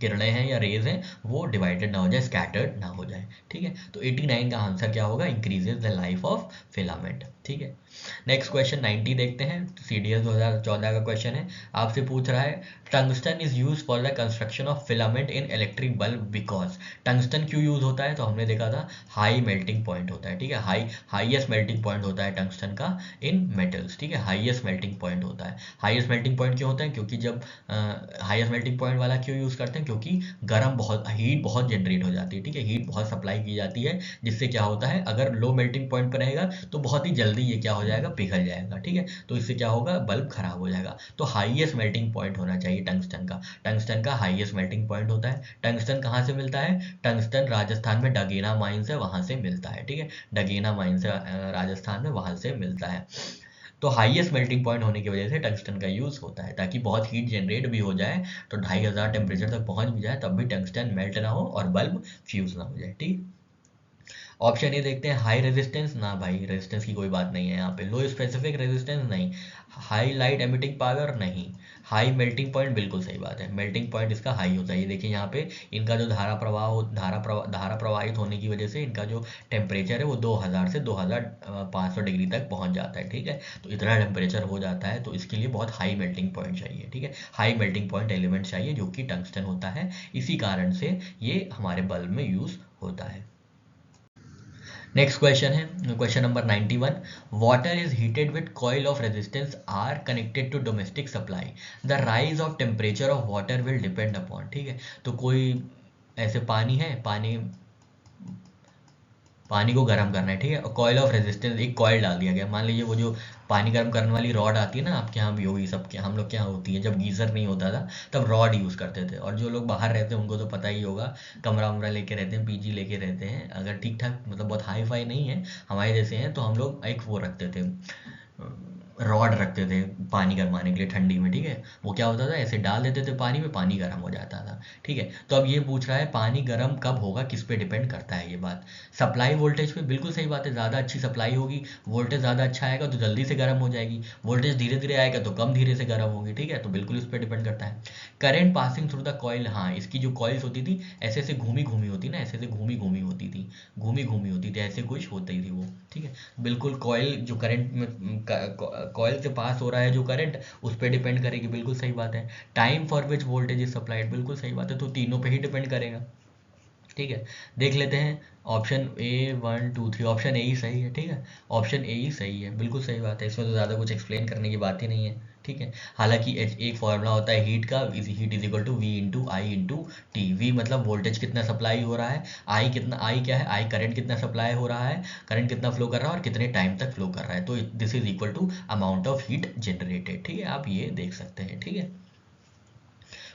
किरणें हैं या रेज हैं वो डिवाइडेड ना हो जाए, स्कैटर्ड ना हो जाए, ठीक है। तो 89 का आंसर क्या होगा, increases the life of filament, ठीक है। नेक्स्ट क्वेश्चन 90 देखते हैं, CDS 2014 का क्वेश्चन है, आपसे पूछ रहा है tungsten is use for the construction of filament in electric bulb because, tungsten क्यों यूज होता है, तो हमने देखा था हाई मेल्टिंग पॉइंट होता है, ठीक है, हाईएस्ट मेल्टिंग पॉइंट होता है टंगस्टन का इन मेटल्स, ठीक है, हाईएस्ट मेल्टिंग पॉइंट होता है। हाईएस्ट मेल्टिंग पॉइंट क्यों होता है, क्योंकि जब हाईएस्ट मेल्टिंग पॉइंट वाला क्यों यूज़ करते हैं, क्योंकि गर्म बहुत, हीट बहुत जनरेट हो जाती है, ठीक है, हीट बहुत सप्लाई की जाती है, जिससे क्या होता है अगर लो मेल्टिंग पॉइंट पर रहेगा तो बहुत ही जल्दी ये क्या हो जाएगा, पिघल जाएगा, ठीक है। तो इससे क्या होगा, बल्ब खराब हो जाएगा। तो हाईएस्ट मेल्टिंग पॉइंट होना चाहिए टंगस्टन का हाईएस्ट मेल्टिंग पॉइंट होता है। टंगस्टन कहाँ से मिलता है, टंगस्टन राजस्थान में डगेना माइन से वहां से मिलता है, ठीक है, डगेना माइन से राजस्थान में वहां से मिलता है। तो हाईएस्ट मेल्टिंग पॉइंट होने की वजह से टंगस्टन का यूज़ होता है, ताकि बहुत हीट जनरेट भी हो जाए तो 2500 टेम्परेचर तक पहुंच भी जाए तब भी टंगस्टन मेल्ट ना हो और बल्ब फ्यूज ना हो जाए, ठीक। ऑप्शन ए देखते हैं, हाई रेजिस्टेंस, ना भाई रेजिस्टेंस की कोई बात नहीं है यहाँ पे। लो स्पेसिफिक रेजिस्टेंस, नहीं। हाई लाइट एमिटिंग पावर, नहीं। हाई मेल्टिंग पॉइंट, बिल्कुल सही बात है, मेल्टिंग पॉइंट इसका हाई होता है। ये देखिए यहाँ पे इनका जो धारा प्रवाहित होने की वजह से इनका जो टेम्परेचर है वो 2000 से 2500 डिग्री तक पहुंच जाता है, ठीक है। तो इतना टेम्परेचर हो जाता है तो इसके लिए बहुत हाई मेल्टिंग पॉइंट चाहिए, ठीक है, हाई मेल्टिंग पॉइंट एलिमेंट चाहिए जो कि टंगस्टन होता है, इसी कारण से ये हमारे बल्ब में यूज होता है। नेक्स्ट क्वेश्चन है question number 91, water is heated with coil of resistance R connected to domestic supply, the rise of temperature of water will depend upon, ठीक है। तो कोई ऐसे पानी है, पानी को गर्म करना है, ठीक है, कॉइल ऑफ रेजिस्टेंस, एक कॉइल डाल दिया गया, मान लीजिए वो जो पानी गर्म करने वाली रॉड आती है ना, आपके यहाँ भी होगी, सबके हम लोग के यहाँ होती है, जब गीजर नहीं होता था तब रॉड यूज़ करते थे, और जो लोग बाहर रहते हैं उनको तो पता ही होगा, कमरा वमरा लेके रहते हैं, PG लेके रहते हैं, अगर ठीक ठाक मतलब बहुत हाई फाई नहीं है हमारे जैसे हैं, तो हम लोग एक वो रखते थे, रॉड रखते थे पानी गर्माने के लिए ठंडी में, ठीक है, वो क्या होता था, ऐसे डाल देते थे पानी में, पानी गर्म हो जाता था। ठीक है, तो अब ये पूछ रहा है पानी गर्म कब होगा, किस पे डिपेंड करता है ये बात। सप्लाई वोल्टेज पे, बिल्कुल सही बात है, ज़्यादा अच्छी सप्लाई होगी, वोल्टेज ज़्यादा अच्छा आएगा तो जल्दी से गर्म हो जाएगी, वोल्टेज धीरे धीरे आएगा तो कम धीरे से गर्म होगी। ठीक है, तो बिल्कुल इस पर डिपेंड करता है। Current passing through the coil, हाँ इसकी जो कॉइल्स होती थी ऐसे ऐसे घूमी घूमी होती ना, ऐसे ऐसे घूमी घूमी होती थी, घूमी घूमी होती थी, ऐसे कुछ होती थी वो। ठीक है, बिल्कुल कॉइल जो करंट में कॉइल से पास हो रहा है जो करंट, उस पर डिपेंड करेगी, बिल्कुल सही बात है। Time for which voltage is supplied, बिल्कुल सही बात है, तो तीनों पे ही डिपेंड करेगा। ठीक है, देख लेते हैं ऑप्शन ए 1 2 3, ऑप्शन ए ही सही है। ठीक है, ऑप्शन ए ही सही है, बिल्कुल सही बात है, इसमें तो ज़्यादा कुछ एक्सप्लेन करने की बात ही नहीं है। ठीक है, हालांकि एक फॉर्मूला होता है हीट का, heat is equal to V into I into T. V मतलब वोल्टेज कितना सप्लाई हो रहा है, आई कितना, आई क्या है, आई करंट कितना सप्लाई हो रहा है, करंट कितना फ्लो कर रहा है और कितने टाइम तक फ्लो कर रहा है, तो this is equal to amount of heat generated. ठीक है, आप ये देख सकते हैं। ठीक है,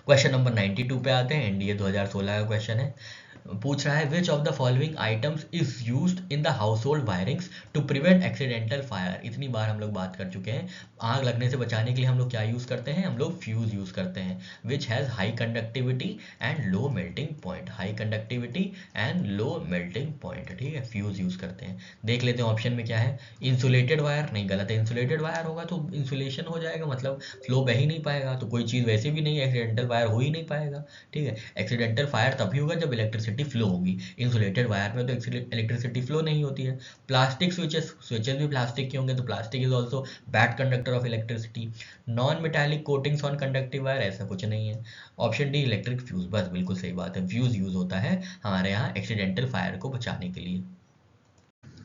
क्वेश्चन नंबर 92 पे आते हैं, एनडीए 2016 का क्वेश्चन है। पूछ रहा है which of the following items is used in the household wirings to prevent accidental fire. इतनी बार हम लोग बात कर चुके हैं, आग लगने से बचाने के लिए हम लोग क्या यूज़ करते हैं, हम लोग फ्यूज़ यूज़ करते हैं, which has high conductivity and low melting point, high conductivity and low melting point. ठीक है, फ्यूज़ यूज़ करते हैं। देख लेते हैं ऑप्शन में क्या है। इंसुलेटेड वायर, नहीं गलत है, इंसुलेटेड वायर होगा तो इंसुलेशन हो जाएगा, मतलब फ्लो बह ही नहीं पाएगा, तो कोई चीज़ वैसे भी नहीं, एक्सीडेंटल वायर हो ही नहीं पाएगा। ठीक है, एक्सीडेंटल फायर तभी होगा जब इलेक्ट्रिसिटी फ्लो होगी, इंसुलेटेड वायर में तो इलेक्ट्रिसिटी फ्लो नहीं होती है। प्लास्टिक स्विचेस, स्विचेस भी प्लास्टिक के होंगे, तो plastic is also bad conductor of electricity. Non metallic coatings on conductive wire, ऐसा कुछ नहीं है। ऑप्शन डी इलेक्ट्रिक फ्यूज, बस बिल्कुल सही बात है, फ्यूज यूज होता है हमारे यहाँ एक्सीडेंटल फायर को बचाने के लिए।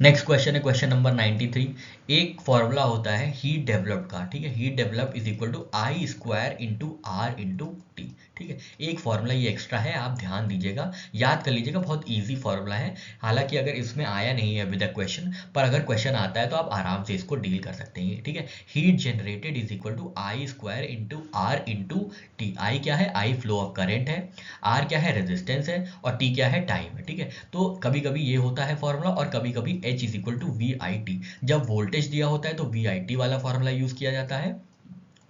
नेक्स्ट क्वेश्चन है क्वेश्चन नंबर 93। एक फॉर्मूला होता है हीट डेवलप्ड का। ठीक है, heat develop is equal to I square into R into T. ठीक है, एक फॉर्मूला ये एक्स्ट्रा है, आप ध्यान दीजिएगा, याद कर लीजिएगा, बहुत इजी फॉर्मूला है। हालांकि अगर इसमें आया नहीं है विद द क्वेश्चन, पर अगर क्वेश्चन आता है तो आप आराम से इसको डील कर सकते हैं। ठीक है, heat generated is equal to I square into R into T. I क्या है, आई फ्लो ऑफ करेंट है, आर क्या है, रेजिस्टेंस है, और टी क्या है, टाइम है। ठीक है, तो कभी कभी ये होता है फॉर्मूला, और कभी कभी H is equal to V I T. जब वोल्टेज दिया होता है तो वी आई टी वाला फॉर्मूला यूज किया जाता है,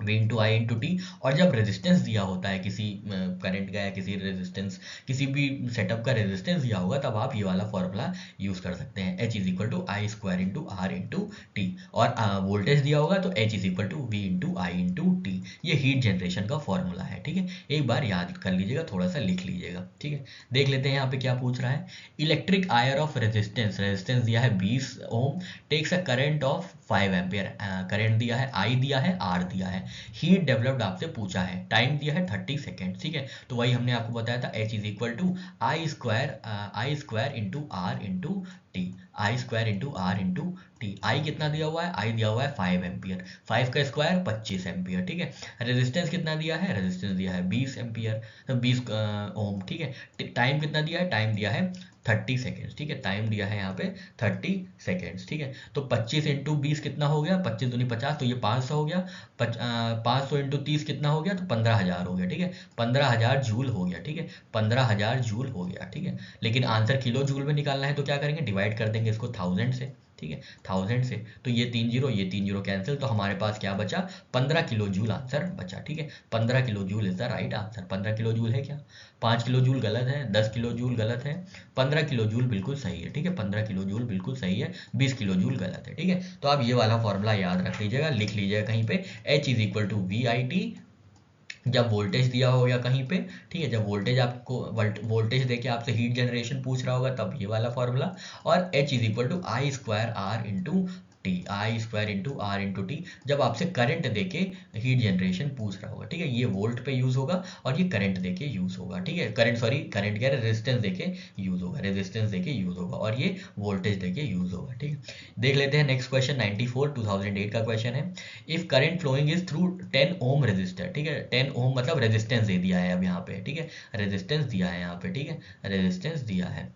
V into I into T. और जब रेजिस्टेंस दिया होता है किसी करंट का, या किसी रेजिस्टेंस, किसी भी सेटअप का रेजिस्टेंस दिया होगा, तब आप ये वाला फॉर्मूला यूज कर सकते हैं, H is equal to I square into R into T. और वोल्टेज दिया होगा तो H is equal to V into I into T. ये हीट जनरेशन का फॉर्मूला है। ठीक है, एक बार याद कर लीजिएगा, थोड़ा सा लिख लीजिएगा। ठीक है, देख लेते हैं यहाँ पे क्या पूछ रहा है। Electric iron of resistance, resistance दिया है 20 ohm, takes a current of 5 ampere, current दिया है, आई दिया है, आर दिया है, हीट डेवलप्ड आपसे पूछा है, टाइम दिया है 30 सेकेंड। ठीक है, तो वही हमने आपको बताया था, H is equal to I square into R into T, I square into R into T. I कितना दिया हुआ है, आई दिया हुआ है 5 एम्पियर, 5 का स्क्वायर 25 एम्पियर। ठीक है, रेजिस्टेंस कितना दिया है, रेजिस्टेंस दिया है 20 एम्पियर, तो 20 ओम। ठीक है, टाइम कितना दिया है, टाइम दिया है 30 सेकेंड्स। ठीक है, टाइम दिया है यहाँ पे 30 सेकेंड्स। ठीक है, तो 25 इंटू 20 कितना हो गया, 25 दूनी 50, तो ये 500 हो गया, 500 इंटू 30 कितना हो गया, तो 15,000 हो गया। ठीक है, 15,000 जूल हो गया। ठीक है, 15,000 जूल हो गया। ठीक है, लेकिन आंसर किलो जूल में निकालना है तो क्या करेंगे, डिवाइड कर देंगे इसको 1000 से। ठीक है, 1000 से, तो ये 3 जीरो, ये 3 जीरो कैंसिल, तो हमारे पास क्या बचा, 15 किलो जूल आंसर बचा। ठीक है, 15 kilo joule is the right answer. 15 kilo joule है क्या, 5 किलो जूल गलत है, 10 किलो जूल गलत है, 15 किलो जूल बिल्कुल सही है। ठीक है, 15 किलो जूल बिल्कुल सही है, 20 किलो जूल गलत है। ठीक है, तो आप ये वाला फॉर्मूला याद रख लीजिएगा, लिख लीजिएगा कहीं पे, H is equal to V I T, जब वोल्टेज दिया होगा कहीं पे। ठीक है, जब वोल्टेज आपको वोल्टेज देके आपसे हीट जनरेशन पूछ रहा होगा, तब ये वाला फॉर्मूला। और H is equal to I square R into T, I square into R into T, जब आपसे करंट देके हीट जनरेशन पूछ रहा होगा। ठीक है, ये वोल्ट पे यूज होगा और ये करंट देके यूज होगा। ठीक है, करंट सॉरी करंट क्या है, रेजिस्टेंस देके यूज होगा, रेजिस्टेंस देके यूज होगा, और ये वोल्टेज देके यूज होगा। ठीक है, देख लेते हैं नेक्स्ट क्वेश्चन 94 2008 का क्वेश्चन है। If current flowing is through 10 ohm resistor. ठीक है, 10 ओम मतलब रेजिस्टेंस दे दिया है अब यहाँ पे। ठीक है, रेजिस्टेंस दिया है यहाँ पे। ठीक है, रेजिस्टेंस दिया है,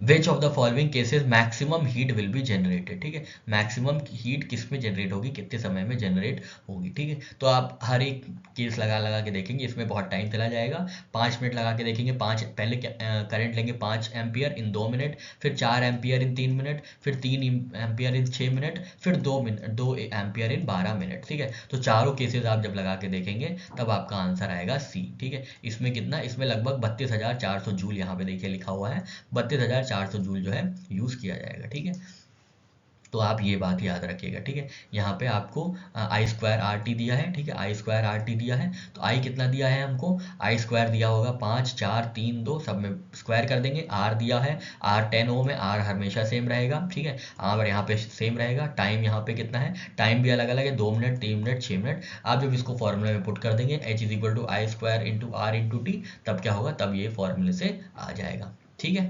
which of the following cases maximum heat will be generated, ठीक है, मैक्सिमम हीट किस में जनरेट होगी, कितने समय में जनरेट होगी, ठीक है। तो आप हर एक केस लगा लगा के देखेंगे, इसमें बहुत टाइम चला जाएगा। 5 मिनट लगा के देखेंगे, पाँच पहले करंट लेंगे 5 एम्पियर इन 2 मिनट, फिर 4 एम्पियर इन 3 मिनट, फिर 3 एम्पियर इन 6 मिनट, फिर 2 मिनट 2 एम्पियर इन 12 मिनट, ठीक है। तो चारों केसेस आप जब लगा के देखेंगे तब आपका आंसर आएगा सी, ठीक है। इसमें कितना, इसमें लगभग 32,400 जूल, यहाँ पे देखिए लिखा हुआ है 32,400 जूल जो है यूज़ किया जाएगा, ठीक है। तो आप ये बात याद रखिएगा, ठीक है। यहाँ पे आपको आई स्क्वायर आर टी दिया है, ठीक है, आई स्क्वायर आर टी दिया है, तो आई कितना दिया है हमको, आई स्क्वायर दिया होगा 5 4 3 2, सब में स्क्वायर कर देंगे। आर दिया है, आर 10 ओम है, आर हमेशा सेम रहेगा, ठीक है, आर यहाँ पे सेम रहेगा। टाइम यहाँ पे कितना है, टाइम भी अलग अलग है, 2 मिनट 3 मिनट 6 मिनट। आप जब इसको फॉर्मूले में पुट कर देंगे H is equal to I square into R into T, तब क्या होगा, तब ये फॉर्मूले से आ जाएगा, ठीक है।